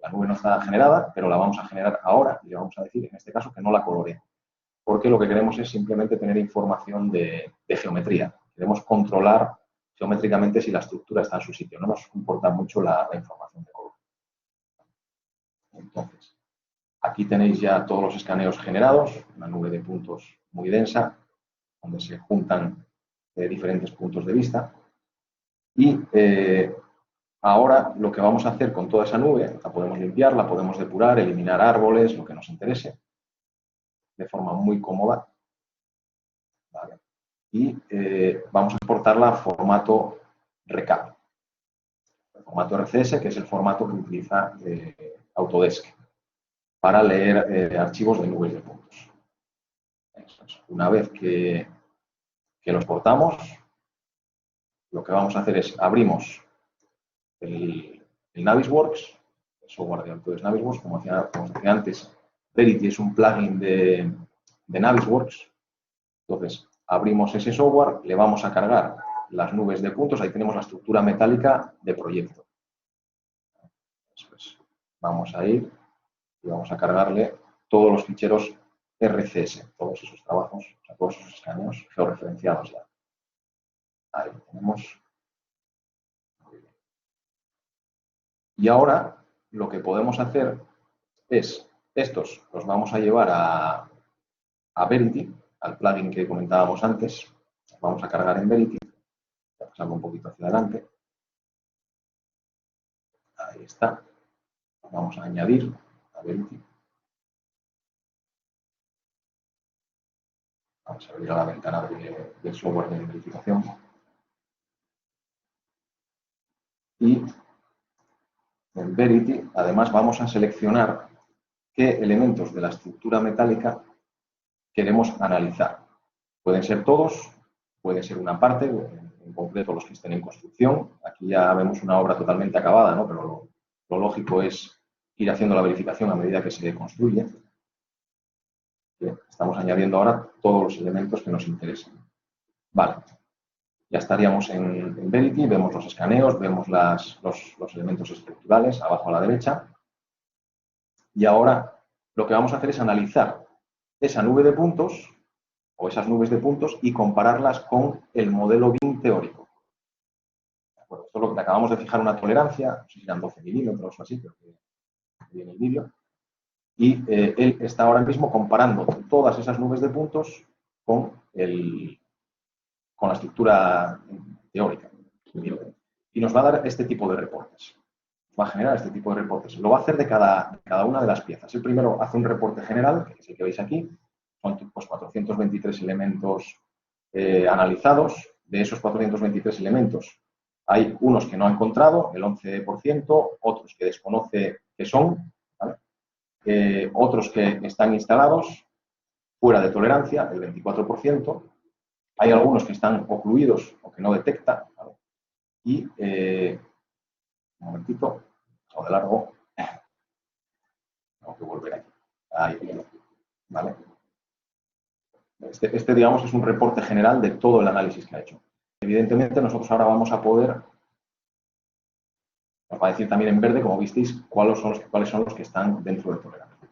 La nube no está generada, pero la vamos a generar ahora y le vamos a decir, en este caso, que no la coloree. Porque lo que queremos es simplemente tener información de geometría. Queremos controlar geométricamente si la estructura está en su sitio. No nos importa mucho la información de color. Entonces, aquí tenéis ya todos los escaneos generados, una nube de puntos muy densa, donde se juntan diferentes puntos de vista. Y ahora lo que vamos a hacer con toda esa nube, la podemos limpiar, la podemos depurar, eliminar árboles, lo que nos interese, de forma muy cómoda. ¿Vale? Y vamos a exportarla a formato RECAP. El formato RCS, que es el formato que utiliza Autodesk para leer archivos de nubes de puntos. Una vez que lo exportamos, lo que vamos a hacer es abrimos el Navisworks, el software de Autodesk Navisworks, como decía antes, Verity es un plugin de Navisworks. Entonces, abrimos ese software, le vamos a cargar las nubes de puntos, ahí tenemos la estructura metálica de proyecto. Pues vamos a ir y vamos a cargarle todos los ficheros RCS, todos esos trabajos, o sea, todos esos escaneos georreferenciados ya. Ahí lo tenemos. Y ahora lo que podemos hacer es, estos los vamos a llevar a Verity, al plugin que comentábamos antes. Los vamos a cargar en Verity. Voy a pasarlo un poquito hacia adelante. Ahí está. Los vamos a añadir a Verity. Vamos a abrir la ventana del software de verificación. Y en Verity, además, vamos a seleccionar qué elementos de la estructura metálica queremos analizar. Pueden ser todos, puede ser una parte, en concreto los que estén en construcción. Aquí ya vemos una obra totalmente acabada, ¿no? Pero lo lógico es ir haciendo la verificación a medida que se construye. Bien, estamos añadiendo ahora todos los elementos que nos interesan. Vale, ya estaríamos en Verity, vemos los escaneos, vemos los elementos estructurales abajo a la derecha. Y ahora lo que vamos a hacer es analizar esa nube de puntos o esas nubes de puntos y compararlas con el modelo BIM teórico. ¿De acuerdo? Esto es lo que acabamos de fijar una tolerancia, no sé si eran 12 milímetros o así, creo que viene el vídeo. Y él está ahora mismo comparando todas esas nubes de puntos con la estructura teórica. Y nos va a dar este tipo de reportes. Va a generar este tipo de reportes. Lo va a hacer de cada una de las piezas. El primero hace un reporte general, que es el que veis aquí. Son pues, 423 elementos analizados. De esos 423 elementos, hay unos que no ha encontrado, el 11%, otros que desconoce que son, ¿vale? Otros que están instalados fuera de tolerancia, el 24%. Hay algunos que están ocluidos o que no detecta, ¿vale? Y, un momentito, paso de largo. Tengo que volver aquí. Ahí, ¿vale? Este, digamos, es un reporte general de todo el análisis que ha hecho. Evidentemente, nosotros ahora vamos a poder, nos va a decir también en verde, como visteis, cuáles son los que están dentro de tolerancia.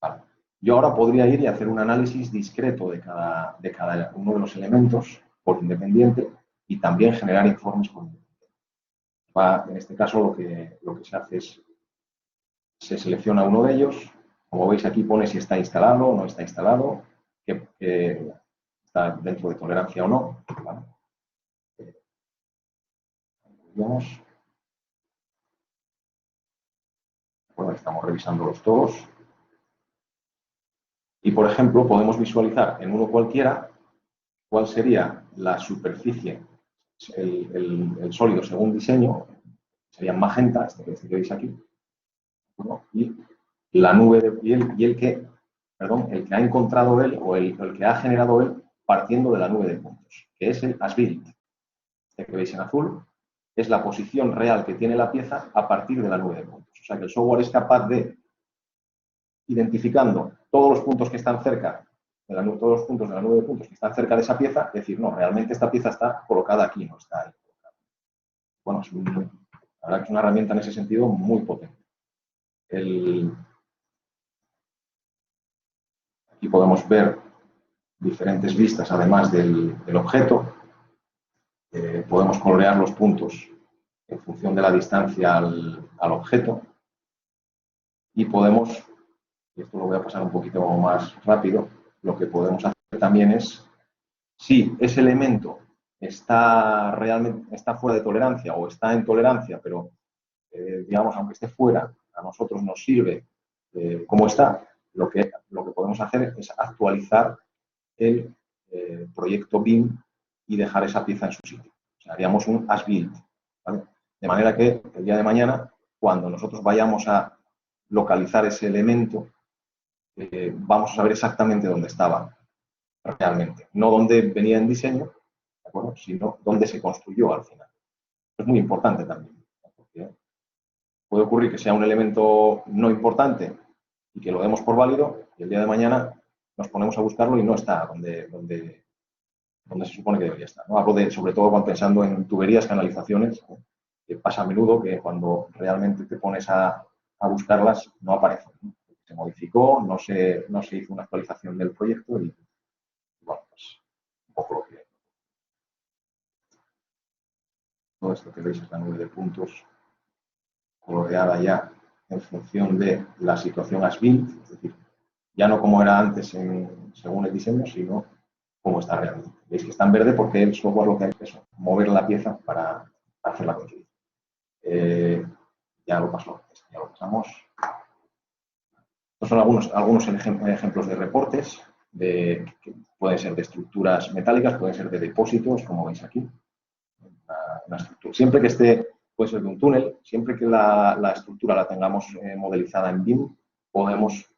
Vale. Yo ahora podría ir y hacer un análisis discreto de cada uno de los elementos por independiente y también generar informes por independiente. En este caso, lo que se hace es, se selecciona uno de ellos. Como veis, aquí pone si está instalado o no está instalado, que está dentro de tolerancia o no. ¿Vale? Bueno, estamos revisándolos todos. Y, por ejemplo, podemos visualizar en uno cualquiera cuál sería la superficie, el sólido según diseño, sería magenta, este que veis aquí, ¿no? Y la nube el que ha encontrado él o el que ha generado él partiendo de la nube de puntos, que es el as-built. Este que veis en azul es la posición real que tiene la pieza a partir de la nube de puntos. O sea que el software es capaz de, identificando todos los puntos que están cerca todos los puntos de la nube de puntos que están cerca de esa pieza, decir, no, realmente esta pieza está colocada aquí, no está ahí. Bueno, la verdad que es una herramienta en ese sentido muy potente. Aquí podemos ver diferentes vistas, además del objeto. Podemos colorear los puntos en función de la distancia al objeto. Y podemos, y esto lo voy a pasar un poquito más rápido, lo que podemos hacer también es, si ese elemento está fuera de tolerancia o está en tolerancia, pero digamos, aunque esté fuera, a nosotros nos sirve como está, lo que podemos hacer es actualizar el proyecto BIM y dejar esa pieza en su sitio. O sea, haríamos un as built, ¿vale? De manera que el día de mañana, cuando nosotros vayamos a localizar ese elemento, vamos a saber exactamente dónde estaba realmente. No dónde venía en diseño, ¿de acuerdo?, sino dónde se construyó al final. Es muy importante también, ¿no? Porque puede ocurrir que sea un elemento no importante y que lo demos por válido y el día de mañana nos ponemos a buscarlo y no está donde se supone que debería estar, ¿no? Hablo sobre todo cuando pensando en tuberías, canalizaciones, ¿no? Que pasa a menudo que cuando realmente te pones a buscarlas no aparecen, ¿no? Se modificó, no se hizo una actualización del proyecto y, bueno, pues un poco lo que... Todo esto que veis es la nube de puntos coloreada ya en función de la situación as built, es decir, ya no como era antes según el diseño, sino como está realmente. Veis que está en verde porque el software lo que hace es mover la pieza para hacerla coincidir. Ya lo pasamos. Estos son algunos ejemplos de reportes, que pueden ser de estructuras metálicas, pueden ser de depósitos, como veis aquí. Una estructura. Siempre que esté, puede ser de un túnel, siempre que la estructura la tengamos modelizada en BIM,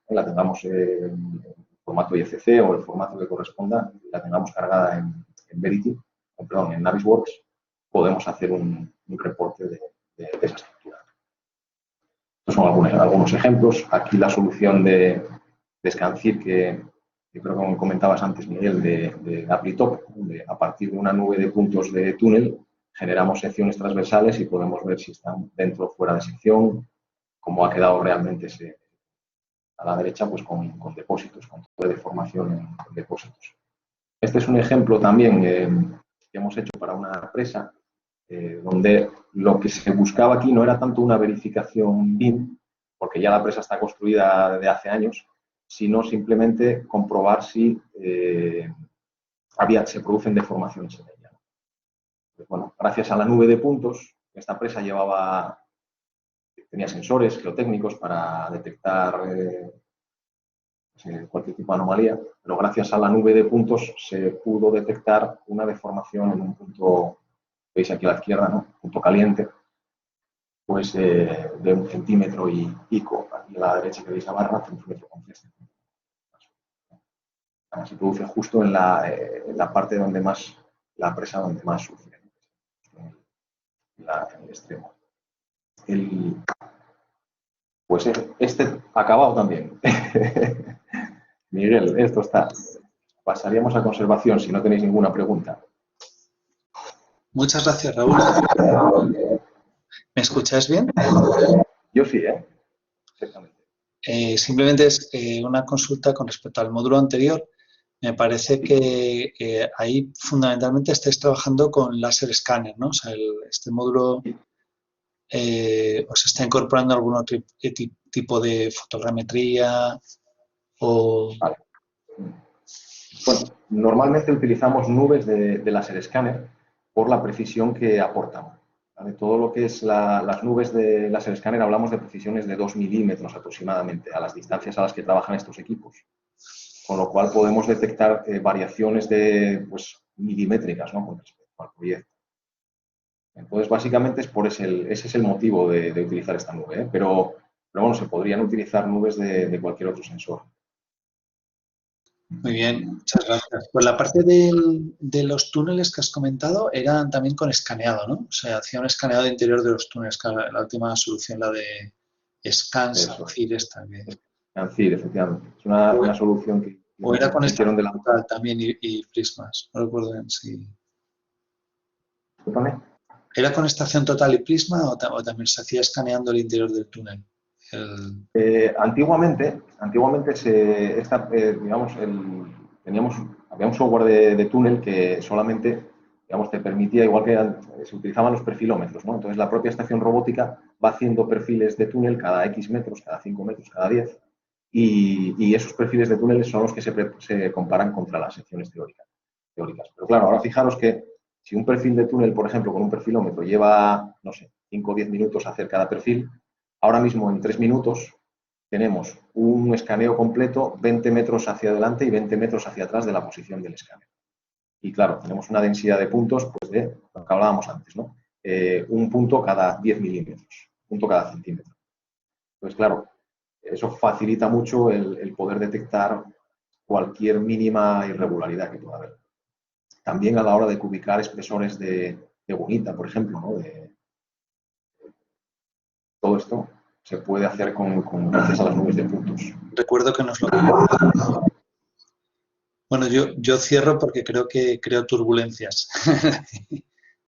la tengamos en formato IFC o el formato que corresponda, la tengamos cargada en Verity, perdón, en Navisworks, podemos hacer un reporte de esa estructura. Estos son algunos ejemplos. Aquí la solución de Scancir que creo que comentabas antes, Miguel, de Applitop, donde a partir de una nube de puntos de túnel generamos secciones transversales y podemos ver si están dentro o fuera de sección, cómo ha quedado realmente a la derecha, pues con depósitos, con tipo de deformación en depósitos. Este es un ejemplo también que hemos hecho para una presa, donde lo que se buscaba aquí no era tanto una verificación BIM, porque ya la presa está construida de hace años, sino simplemente comprobar si se producen deformaciones en ella. Pues, bueno, gracias a la nube de puntos, esta presa tenía sensores geotécnicos para detectar cualquier tipo de anomalía, pero gracias a la nube de puntos se pudo detectar una deformación en un punto, veis aquí a la izquierda, ¿no?, punto caliente, pues de 1 centímetro y pico. Aquí a la derecha que veis la barra, 1,3 centímetros. Se produce justo en la parte donde más, la presa donde más sufre, en el extremo. Pues este ha acabado también. Miguel, esto está. Pasaríamos a conservación si no tenéis ninguna pregunta. Muchas gracias, Raúl. ¿Me escucháis bien? Yo sí, exactamente. Simplemente es una consulta con respecto al módulo anterior. Me parece que ahí fundamentalmente estáis trabajando con láser escáner, ¿no? O sea, este módulo os está incorporando algún otro tipo de fotogrametría o... Vale. Bueno, normalmente utilizamos nubes de láser escáner por la precisión que aportan. ¿Vale? Todo lo que es las nubes de láser escáner, hablamos de precisiones de 2 milímetros aproximadamente a las distancias a las que trabajan estos equipos. Con lo cual podemos detectar variaciones milimétricas, ¿no?, con respecto al proyecto. Entonces, básicamente ese es el motivo de utilizar esta nube, pero bueno, se podrían utilizar nubes de cualquier otro sensor. Muy bien, muchas gracias. Pues la parte de los túneles que has comentado eran también con escaneado, ¿no? O sea, hacía un escaneado de interior de los túneles, que la última solución, la de Scancir, esta. Scancir, efectivamente. Es una solución que o era con hicieron de la... total también y prismas, no recuerdo bien si... Discúlpame. ¿Era con estación total y prisma o también se hacía escaneando el interior del túnel? Antiguamente digamos, había un software de túnel que solamente, digamos, te permitía, igual que se utilizaban los perfilómetros, ¿no? Entonces, la propia estación robótica va haciendo perfiles de túnel cada X metros, cada 5 metros, cada 10, y esos perfiles de túneles son los que se comparan contra las secciones teóricas. Pero claro, ahora fijaros que si un perfil de túnel, por ejemplo, con un perfilómetro lleva, no sé, 5 o 10 minutos hacer cada perfil, ahora mismo en 3 minutos tenemos un escaneo completo 20 metros hacia adelante y 20 metros hacia atrás de la posición del escaneo. Y claro, tenemos una densidad de puntos, pues de lo que hablábamos antes, ¿no? Un punto cada 10 milímetros, un punto cada centímetro. Entonces, claro, eso facilita mucho el poder detectar cualquier mínima irregularidad que pueda haber. También a la hora de cubicar espesores de bonita, por ejemplo, ¿no? Todo esto se puede hacer gracias a las nubes de puntos. Recuerdo que nos lo comentaba. Bueno, yo cierro porque creo que creo turbulencias.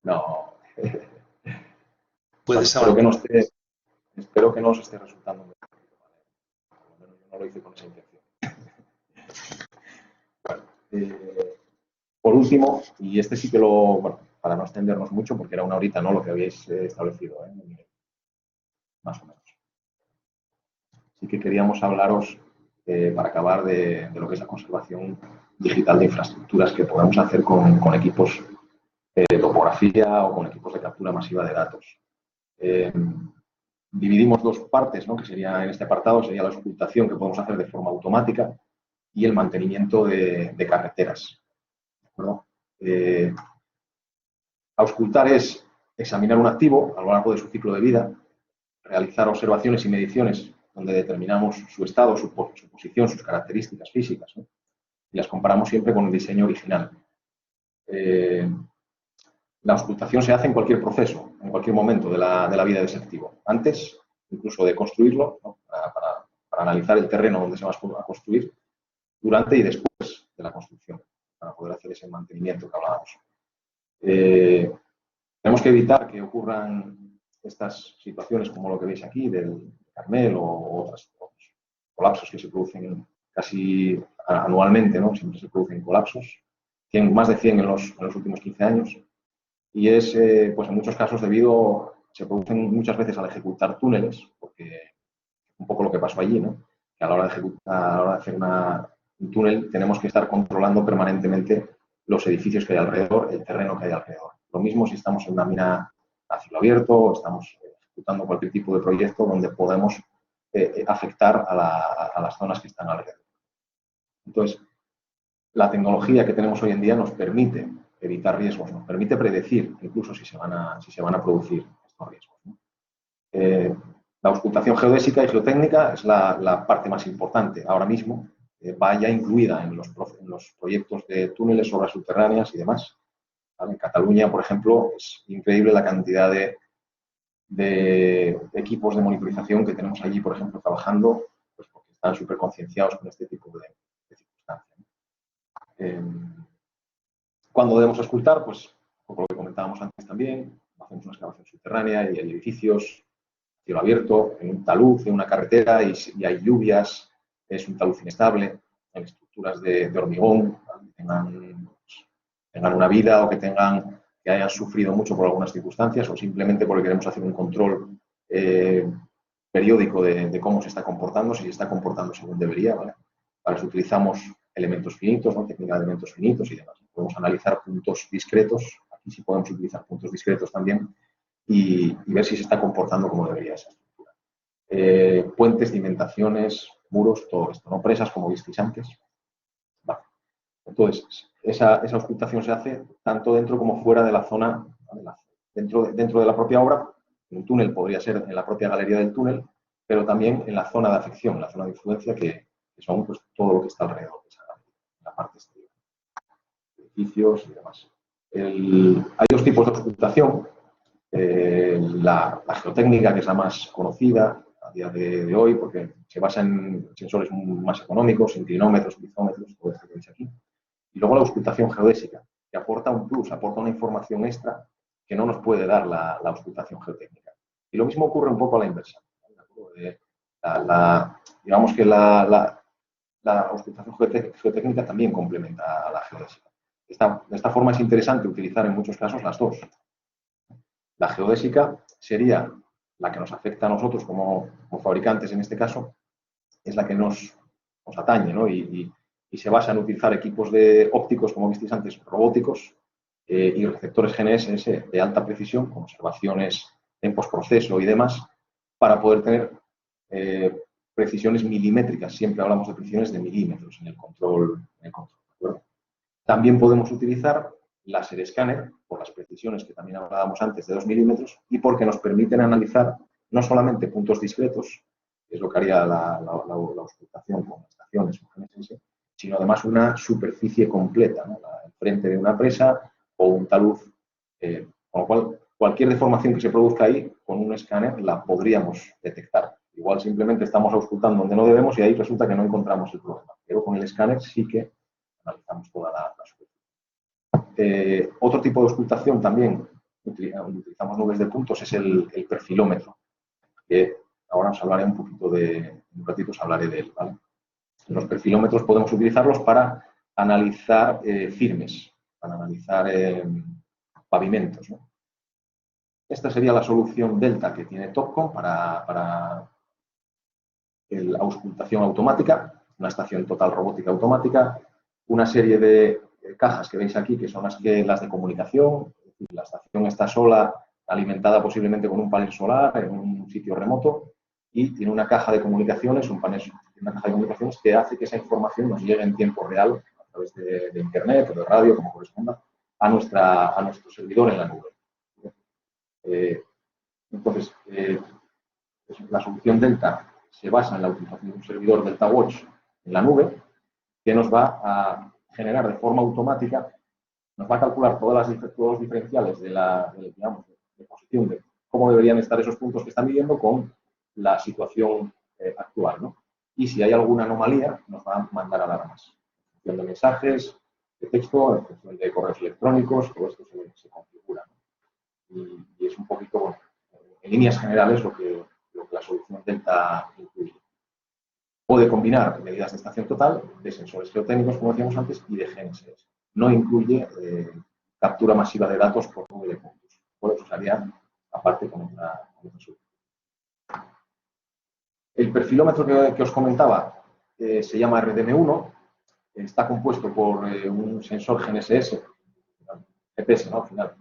No. Puedes Espero avanzar. que no os esté resultando muy difícil, ¿vale? Por lo menos yo no lo hice con esa intención. Bueno, por último, y este sí que bueno, para no extendernos mucho, porque era una horita, ¿no? Lo que habíais establecido, más o menos. Sí que queríamos hablaros, para acabar, de lo que es la conservación digital de infraestructuras que podemos hacer con equipos de topografía o con equipos de captura masiva de datos. Dividimos dos partes, ¿no? Que sería en este apartado, sería la auscultación que podemos hacer de forma automática y el mantenimiento de carreteras. ¿De acuerdo? Auscultar es examinar un activo a lo largo de su ciclo de vida, realizar observaciones y mediciones donde determinamos su estado, su posición, sus características físicas, ¿no? Y las comparamos siempre con el diseño original. La auscultación se hace en cualquier proceso, en cualquier momento de la vida de ese activo. Antes, incluso de construirlo, ¿no? para analizar el terreno donde se va a construir, durante y después de la construcción, para poder hacer ese mantenimiento que hablábamos. Tenemos que evitar que ocurran estas situaciones como lo que veis aquí, del Carmel o otros colapsos que se producen casi anualmente, ¿no? Siempre se producen colapsos, más de 100 en los últimos 15 años. Y es, pues en muchos casos se producen muchas veces al ejecutar túneles, porque un poco lo que pasó allí, ¿no? Que a la hora de hacer un túnel tenemos que estar controlando permanentemente los edificios que hay alrededor, el terreno que hay alrededor. Lo mismo si estamos en una mina a cielo abierto o estamos ejecutando cualquier tipo de proyecto donde podemos afectar a las zonas que están alrededor. Entonces, la tecnología que tenemos hoy en día nos permite evitar riesgos, nos permite predecir incluso si se van a producir estos riesgos, ¿no? La auscultación geodésica y geotécnica es la parte más importante ahora mismo, va ya incluida en los proyectos de túneles, obras subterráneas y demás. ¿Vale? En Cataluña, por ejemplo, es increíble la cantidad de equipos de monitorización que tenemos allí, por ejemplo, trabajando, pues porque están súper concienciados con este tipo de circunstancias. Cuando debemos auscultar, pues, como lo que comentábamos antes también, hacemos una excavación subterránea y hay edificios, cielo abierto, en un talud, en una carretera y hay lluvias, es un talud inestable, en estructuras de hormigón, que tengan una vida o que hayan sufrido mucho por algunas circunstancias o simplemente porque queremos hacer un control periódico de cómo se está comportando, si se está comportando según debería, ¿vale? Para eso utilizamos elementos finitos, ¿no? Técnica de elementos finitos y demás. Podemos analizar puntos discretos, aquí sí podemos utilizar puntos discretos también, y ver si se está comportando como debería esa estructura. Puentes, cimentaciones, muros, todo esto, ¿no? Presas, como visteis antes. Vale. Entonces, esa auscultación se hace tanto dentro como fuera de la zona, ¿vale? Dentro de la propia obra. Un túnel podría ser en la propia galería del túnel, pero también en la zona de afección, la zona de influencia, que son, pues, todo lo que está alrededor de esa galería, la parte exterior, edificios y demás. Hay dos tipos de auscultación. La geotécnica, que es la más conocida a día de hoy, porque se basa en sensores más económicos, inclinómetros, pizómetros, todo esto que veis aquí. Y luego la auscultación geodésica, que aporta un plus, aporta una información extra que no nos puede dar la auscultación geotécnica. Y lo mismo ocurre un poco a la inversa. digamos que la auscultación geotécnica también complementa a la geodésica. De esta forma es interesante utilizar en muchos casos las dos. La geodésica sería la que nos afecta a nosotros como fabricantes en este caso, es la que nos atañe, ¿no? Y se basa en utilizar equipos de ópticos, como visteis antes, robóticos, y receptores GNSS de alta precisión, con observaciones en postproceso y demás, para poder tener precisiones milimétricas. Siempre hablamos de precisiones de milímetros en el control. ¿De acuerdo? También podemos utilizar láser escáner, por las precisiones que también hablábamos antes de 2 milímetros, y porque nos permiten analizar no solamente puntos discretos, que es lo que haría la auscultación con estaciones, sino además una superficie completa, ¿no? El frente de una presa o un talud, con lo cual cualquier deformación que se produzca ahí, con un escáner la podríamos detectar. Igual simplemente estamos auscultando donde no debemos y ahí resulta que no encontramos el problema, pero con el escáner sí que analizamos toda la superficie. Otro tipo de auscultación también, utilizamos nubes de puntos, es el perfilómetro, que ahora os hablaré un poquito un ratito os hablaré de él, ¿vale? Los perfilómetros podemos utilizarlos para analizar firmes, para analizar pavimentos, ¿no? Esta sería la solución Delta que tiene Topcon para la auscultación automática, una estación total robótica automática, una serie de cajas que veis aquí, que son las de comunicación. Es decir, la estación está sola, alimentada posiblemente con un panel solar en un sitio remoto, y tiene una caja de comunicaciones, una caja de comunicaciones que hace que esa información nos llegue en tiempo real a través de internet o de radio, como corresponda, a nuestro servidor en la nube. Entonces, la solución Delta se basa en la utilización de un servidor Delta Watch en la nube, que nos va a generar de forma automática, nos va a calcular todos los diferenciales de posición, de cómo deberían estar esos puntos que están midiendo con la situación actual, ¿no? Y si hay alguna anomalía, nos va a mandar alarmas. En función de mensajes, de texto, en función de correos electrónicos, todo esto se configura, ¿no? Y es un poquito, bueno, en líneas generales lo que la solución Delta incluye. Puede combinar medidas de estación total, de sensores geotécnicos, como decíamos antes, y de GNSS. No incluye captura masiva de datos por nube de puntos. Por eso sería aparte con otra solución. El perfilómetro que os comentaba se llama RDM1, está compuesto por un sensor GNSS, GPS, ¿no? Al final,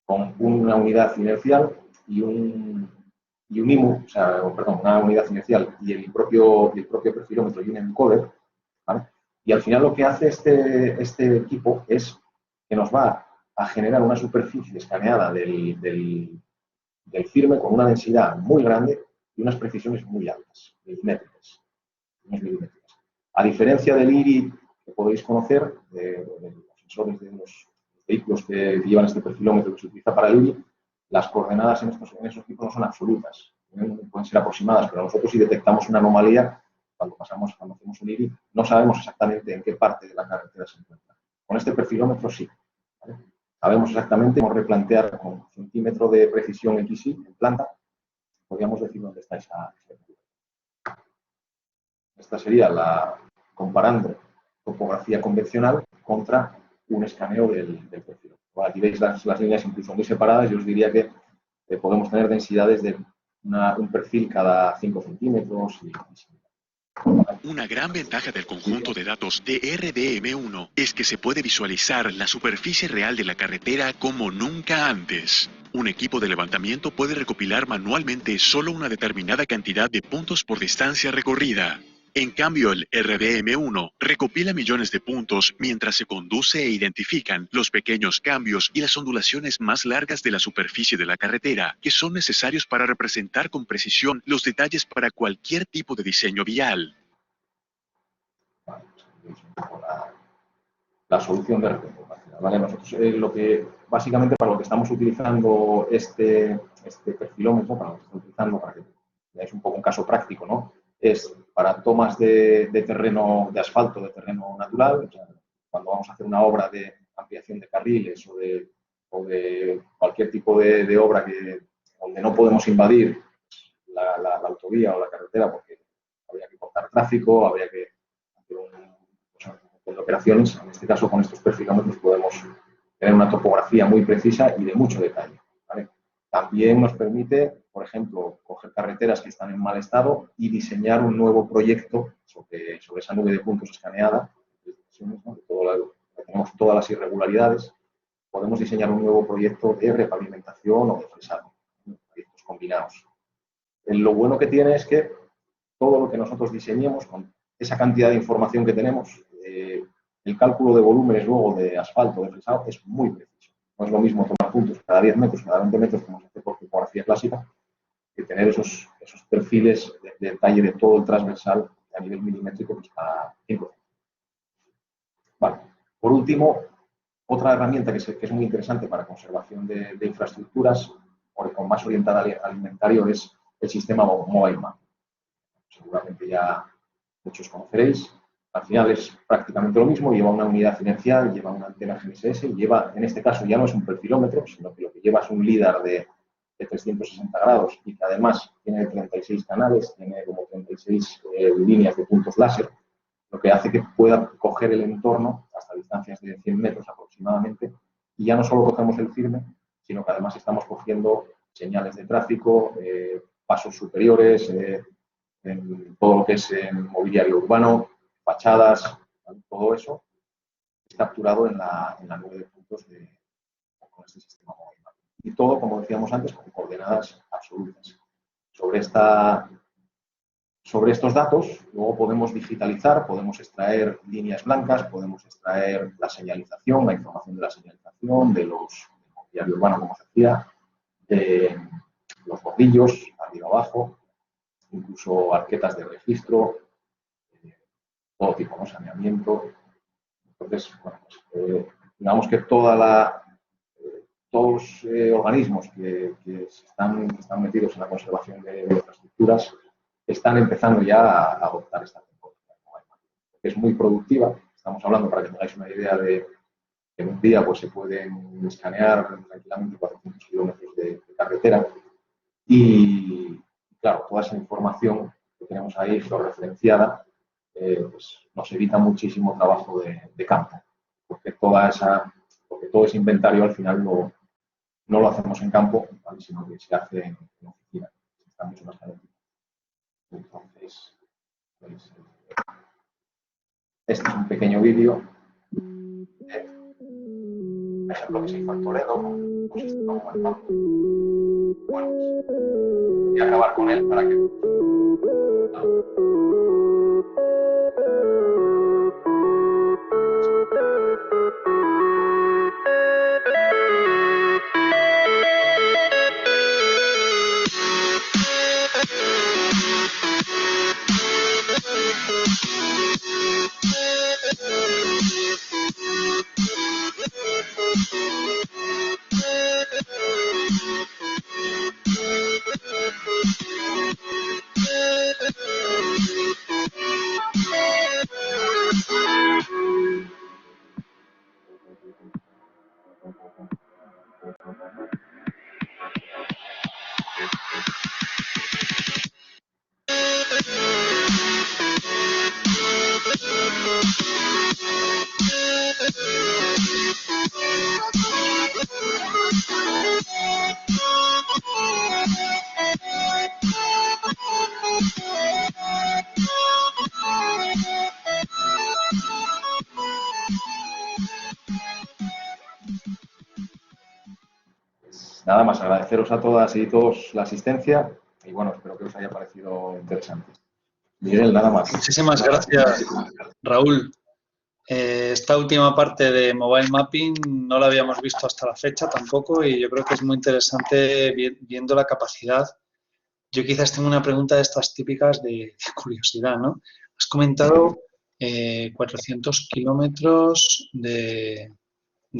con una unidad inercial y un IMU, o sea, perdón, una unidad inercial y el propio perfilómetro y un encoder, ¿vale? Y al final lo que hace este equipo es que nos va a generar una superficie escaneada del firme con una densidad muy grande y unas precisiones muy altas, milimétricas. A diferencia del IRI que podéis conocer, de los sensores de los vehículos que llevan este perfilómetro que se utiliza para el IRI, las coordenadas en esos equipos no son absolutas, pueden ser aproximadas, pero nosotros si detectamos una anomalía, cuando hacemos un IRI, no sabemos exactamente en qué parte de la carretera se encuentra. Con este perfilómetro sí, ¿vale? Sabemos exactamente cómo replantear con un centímetro de precisión XY en planta, podríamos decir dónde está esa altura. Esta sería comparando topografía convencional contra un escaneo del perfil. Aquí veis las líneas incluso muy separadas. Yo os diría que podemos tener densidades de un perfil cada 5 centímetros. Una gran ventaja del conjunto de datos de RDM1 es que se puede visualizar la superficie real de la carretera como nunca antes. Un equipo de levantamiento puede recopilar manualmente solo una determinada cantidad de puntos por distancia recorrida. En cambio, el RDM1 recopila millones de puntos mientras se conduce e identifican los pequeños cambios y las ondulaciones más largas de la superficie de la carretera, que son necesarios para representar con precisión los detalles para cualquier tipo de diseño vial. La solución de representación, ¿vale? Nosotros básicamente para lo que estamos utilizando este perfilómetro, para que veáis un poco un caso práctico, ¿no? Es para tomas de terreno, de asfalto, de terreno natural, o sea, cuando vamos a hacer una obra de ampliación de carriles o de cualquier tipo de obra donde no podemos invadir la autovía o la carretera porque habría que cortar tráfico, habría que hacer un montón de operaciones. En este caso, con estos perfilómetros podemos tener una topografía muy precisa y de mucho detalle, ¿vale? También nos permite, por ejemplo, coger carreteras que están en mal estado y diseñar un nuevo proyecto sobre esa nube de puntos escaneada, ¿no? Tenemos todas las irregularidades, podemos diseñar un nuevo proyecto de repavimentación o de fresado, proyectos combinados. Lo bueno que tiene es que todo lo que nosotros diseñemos, con esa cantidad de información que tenemos, el cálculo de volúmenes luego de asfalto, de fresado, es muy preciso. No es lo mismo tomar puntos cada 10 metros, cada 20 metros, como se hace por topografía clásica, que tener esos perfiles de detalle de todo el transversal a nivel milimétrico pues, para 100%. Vale. Por último, otra herramienta que es muy interesante para conservación de infraestructuras, con más orientada al alimentario, es el sistema Mobile Map. Seguramente ya muchos conoceréis. Al final es prácticamente lo mismo, lleva una unidad inercial, lleva una antena GNSS, lleva, en este caso ya no es un perfilómetro, sino que lo que lleva es un LIDAR de 360 grados y que además tiene 36 canales, tiene como 36 líneas de puntos láser, lo que hace que pueda coger el entorno hasta distancias de 100 metros aproximadamente y ya no solo cogemos el firme, sino que además estamos cogiendo señales de tráfico, pasos superiores, en todo lo que es mobiliario urbano, fachadas, todo eso es capturado en la nube de puntos con este sistema móvil. Y todo, como decíamos antes, con coordenadas absolutas. Sobre estos datos, luego podemos digitalizar, podemos extraer líneas blancas, podemos extraer la señalización, la información de la señalización, del mobiliario urbano, como se decía, de los bordillos, arriba abajo, incluso arquetas de registro, todo tipo, ¿no? Saneamiento. Entonces, bueno, pues, digamos que todos los organismos que están metidos en la conservación de infraestructuras están empezando ya a adoptar esta tecnología. Es muy productiva. Estamos hablando, para que tengáis una idea, de que en un día pues, se pueden escanear tranquilamente 400 kilómetros de carretera y, claro, toda esa información que tenemos ahí georreferenciada pues nos evita muchísimo trabajo de campo, porque todo ese inventario al final no lo hacemos en campo, ¿vale? Sino que se hace en oficina, está mucho más calentito. Entonces, pues, este es un pequeño vídeo de un ejemplo que se hizo en Toledo, un sistema mobile. Bueno, voy a acabar con él para que... Nada más, agradeceros a todas y todos la asistencia y bueno, espero que os haya parecido interesante. Miguel, nada más. Muchísimas gracias, Raúl. Esta última parte de Mobile Mapping no la habíamos visto hasta la fecha tampoco y yo creo que es muy interesante viendo la capacidad. Yo quizás tengo una pregunta de estas típicas de curiosidad, ¿no? Has comentado 400 kilómetros de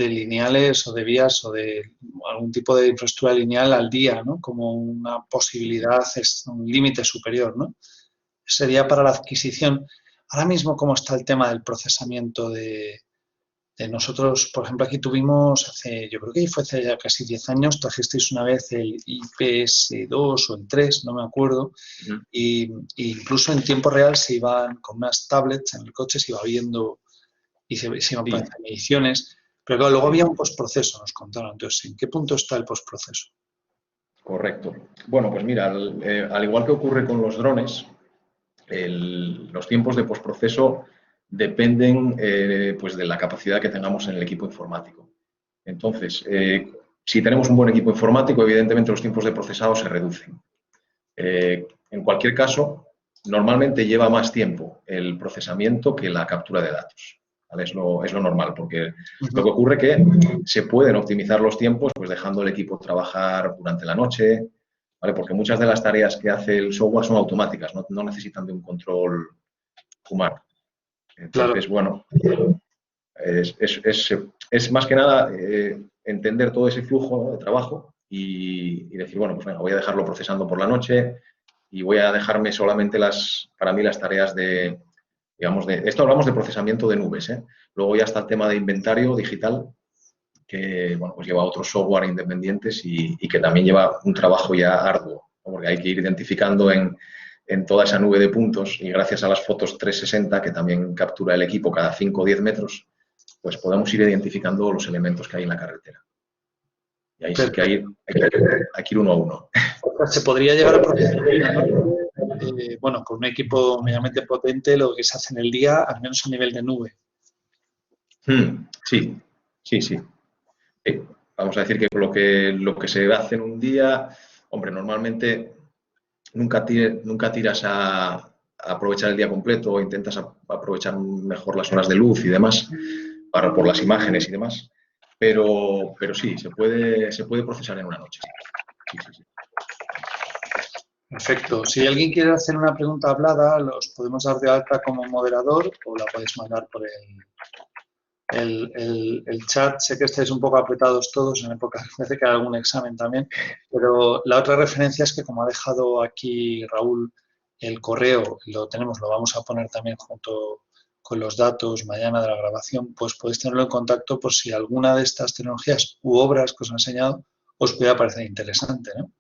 lineales o de vías o de algún tipo de infraestructura lineal al día, ¿no? Como una posibilidad, es un límite superior, ¿no? Sería para la adquisición. Ahora mismo, ¿cómo está el tema del procesamiento de Nosotros, por ejemplo, aquí tuvimos yo creo que fue hace ya casi 10 años, trajisteis una vez el IPS2 o el 3, no me acuerdo, y incluso en tiempo real se iban con unas tablets en el coche, se iba viendo y se iban poniendo mediciones, pero claro, luego había un postproceso, nos contaron. Entonces, ¿en qué punto está el postproceso? Correcto. Bueno, pues mira, al igual que ocurre con los drones, los tiempos de postproceso dependen pues de la capacidad que tengamos en el equipo informático. Entonces, si tenemos un buen equipo informático, evidentemente los tiempos de procesado se reducen. En cualquier caso, normalmente lleva más tiempo el procesamiento que la captura de datos. ¿Vale? Es lo normal, porque lo que ocurre es que se pueden optimizar los tiempos pues dejando el equipo trabajar durante la noche, ¿vale? Porque muchas de las tareas que hace el software son automáticas, no necesitan de un control humano. Entonces, Claro. bueno, es más que nada entender todo ese flujo, ¿no?, de trabajo y decir, bueno, pues venga, voy a dejarlo procesando por la noche y voy a dejarme solamente para mí las tareas de, digamos, esto hablamos de procesamiento de nubes, ¿eh? Luego ya está el tema de inventario digital, que, bueno, pues lleva otros software independientes y que también lleva un trabajo ya arduo, ¿no? Porque hay que ir identificando en toda esa nube de puntos y gracias a las fotos 360 que también captura el equipo cada 5 o 10 metros, pues podemos ir identificando los elementos que hay en la carretera. Y ahí sí que hay que ir uno a uno. Se podría llegar a procesar, bueno, con un equipo medianamente potente, lo que se hace en el día, al menos a nivel de nube. Sí. Vamos a decir que lo que se hace en un día, hombre, normalmente nunca tiras a aprovechar el día completo o intentas aprovechar mejor las horas de luz y demás por las imágenes y demás, pero sí, se puede procesar en una noche. Sí. Perfecto. Si alguien quiere hacer una pregunta hablada, los podemos dar de alta como moderador o la podéis mandar por el chat. Sé que estáis un poco apretados todos, en época parece que hay algún examen también, pero la otra referencia es que como ha dejado aquí Raúl el correo, lo vamos a poner también junto con los datos mañana de la grabación, pues podéis tenerlo en contacto por si alguna de estas tecnologías u obras que os he enseñado os pueda parecer interesante, ¿no?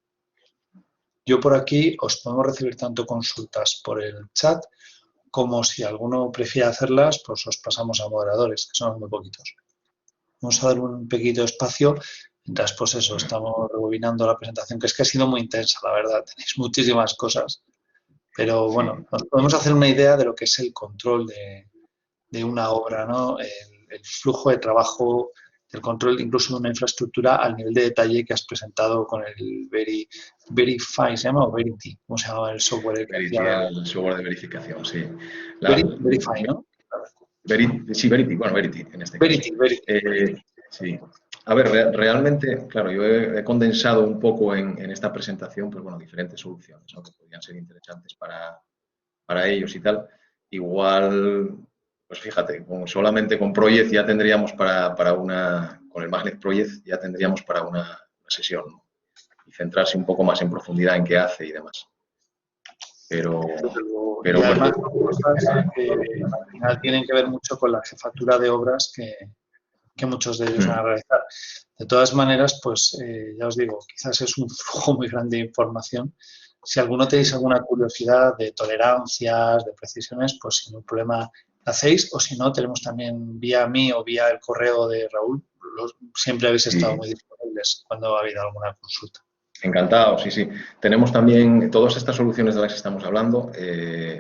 Yo por aquí os podemos recibir tanto consultas por el chat como si alguno prefiere hacerlas, pues os pasamos a moderadores, que son muy poquitos. Vamos a dar un pequeñito espacio mientras, pues eso, estamos rebobinando la presentación, que es que ha sido muy intensa, la verdad. Tenéis muchísimas cosas, pero bueno, nos podemos hacer una idea de lo que es el control de una obra, ¿no? El flujo de trabajo, el control incluso de una infraestructura al nivel de detalle que has presentado con el Verify, ¿se llama? ¿O Verity? ¿Cómo se llama el software? Verity, el software de verificación, sí. Verify, ¿no? Sí, Verity, bueno, Verity en este caso. Verity. Sí. A ver, realmente, claro, yo he condensado un poco en esta presentación, pues bueno, diferentes soluciones, ¿no?, que podrían ser interesantes para ellos y tal. Igual, pues fíjate, solamente con Project ya tendríamos con el Magnet Project ya tendríamos para una sesión, ¿no?, y centrarse un poco más en profundidad en qué hace y demás. Pero y además bueno. son cosas que al final tienen que ver mucho con la jefatura de obras que muchos de ellos van a realizar. De todas maneras, pues ya os digo, quizás es un flujo muy grande de información. Si alguno tenéis alguna curiosidad de tolerancias, de precisiones, pues sin ningún problema la hacéis, o si no, tenemos también vía mí o vía el correo de Raúl. Siempre habéis estado muy disponibles cuando ha habido alguna consulta. Encantado, sí. Tenemos también todas estas soluciones de las que estamos hablando,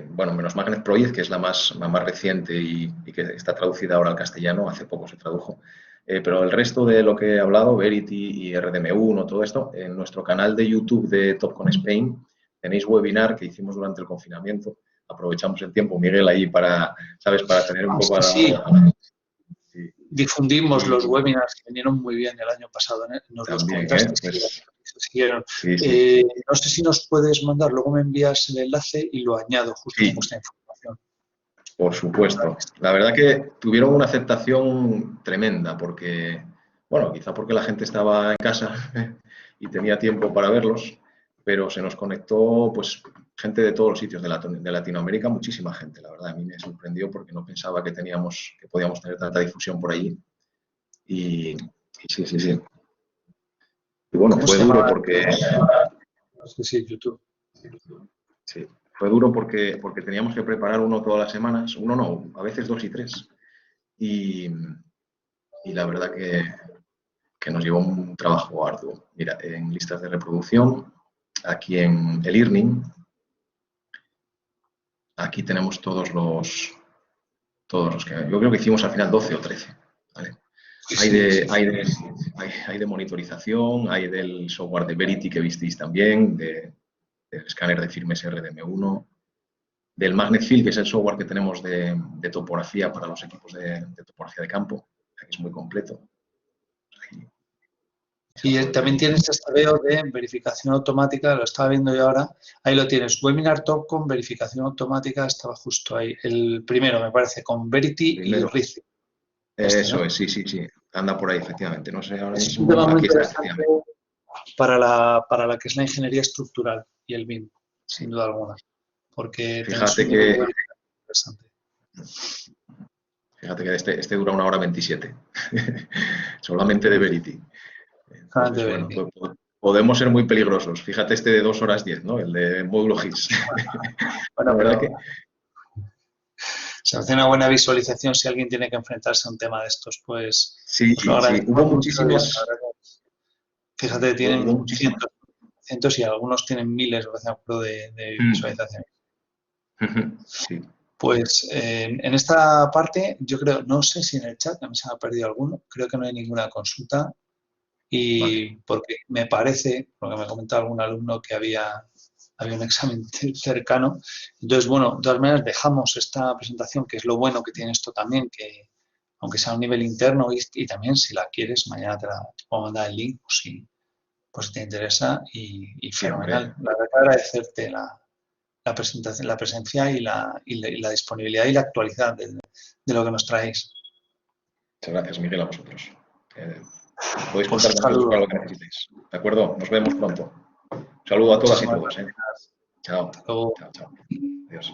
bueno, menos Magnet Project, que es la más reciente y que está traducida ahora al castellano, hace poco se tradujo, pero el resto de lo que he hablado, Verity y RDM1, todo esto, en nuestro canal de YouTube de TopCon Spain tenéis webinar que hicimos durante el confinamiento. Aprovechamos el tiempo, Miguel, ahí para tener un poco... Sí. Difundimos los webinars que vinieron muy bien el año pasado, ¿eh? Nos los comentaste. Pues, siguieron. Sí. No sé si nos puedes mandar, luego me envías el enlace y lo añado justo en vuestra información. Por supuesto. La verdad que tuvieron una aceptación tremenda porque, bueno, quizá porque la gente estaba en casa y tenía tiempo para verlos, pero se nos conectó pues gente de todos los sitios de Latinoamérica, muchísima gente, la verdad. A mí me sorprendió porque no pensaba que podíamos tener tanta difusión por allí. Y sí, sí, sí. Y bueno, ¿Cómo fue se duro llama? porque... Sí, YouTube. Sí, fue duro porque teníamos que preparar uno todas las semanas, uno no, a veces 2 y 3. Y la verdad que nos llevó un trabajo arduo. Mira, en listas de reproducción, aquí en el earning, aquí tenemos todos los que... Yo creo que hicimos al final 12 o 13. ¿Vale? Hay Sí, de, sí. hay, de, hay de monitorización, hay del software de Verity que visteis también, del escáner de firmes RDM1, del MagnetField, que es el software que tenemos de topografía para los equipos de topografía de campo, que es muy completo. Ahí se Y puede ver también tienes este veo de verificación automática, lo estaba viendo yo ahora. Ahí lo tienes, Webinar Top con verificación automática, estaba justo ahí. El primero, me parece, con Verity y primero. Riz. Eso ¿No? es, sí, sí, sí. Anda por ahí, efectivamente. No sé ahora Es un tema mismo. muy Aquí está, interesante efectivamente. para la que es la ingeniería estructural y el BIM, Sí. sin duda alguna, porque tenéis Fíjate un nivel de que, verificación interesante. fíjate que este dura 1 hora 27. Solamente de Verity. De Entonces, bueno, Verity. podemos ser muy peligrosos. Fíjate este de 2 horas 10, ¿no? El de módulo GIS. Bueno, La verdad pero que se hace una buena visualización si alguien tiene que enfrentarse a un tema de estos, pues, sí, os lo sí. Hubo agradecemos mucho. La muchísimos. verdad que, fíjate, Hubo tienen muchísimos. cientos y algunos tienen miles, me acuerdo, de visualizaciones. Sí. Pues en esta parte, yo creo, no sé si en el chat, a mí se me ha perdido alguno, creo que no hay ninguna consulta Vale. y porque me parece, porque me comentaba algún alumno que había un examen cercano. Entonces, bueno, de todas maneras dejamos esta presentación, que es lo bueno que tiene esto también, que aunque sea a un nivel interno y también si la quieres, mañana te puedo mandar el link pues si te interesa y Sí, hombre. fenomenal. La verdad que agradecerte la presentación, la presencia y la disponibilidad y la actualidad de lo que nos traéis. Muchas gracias, Miguel, a vosotros. Podéis Pues contar un con nosotros para saludo. lo que necesitéis. ¿De acuerdo? Nos vemos pronto. Un saludo a todas y Muchísimas todos. gracias. Chao. Hasta luego. Chao, chao. Adiós.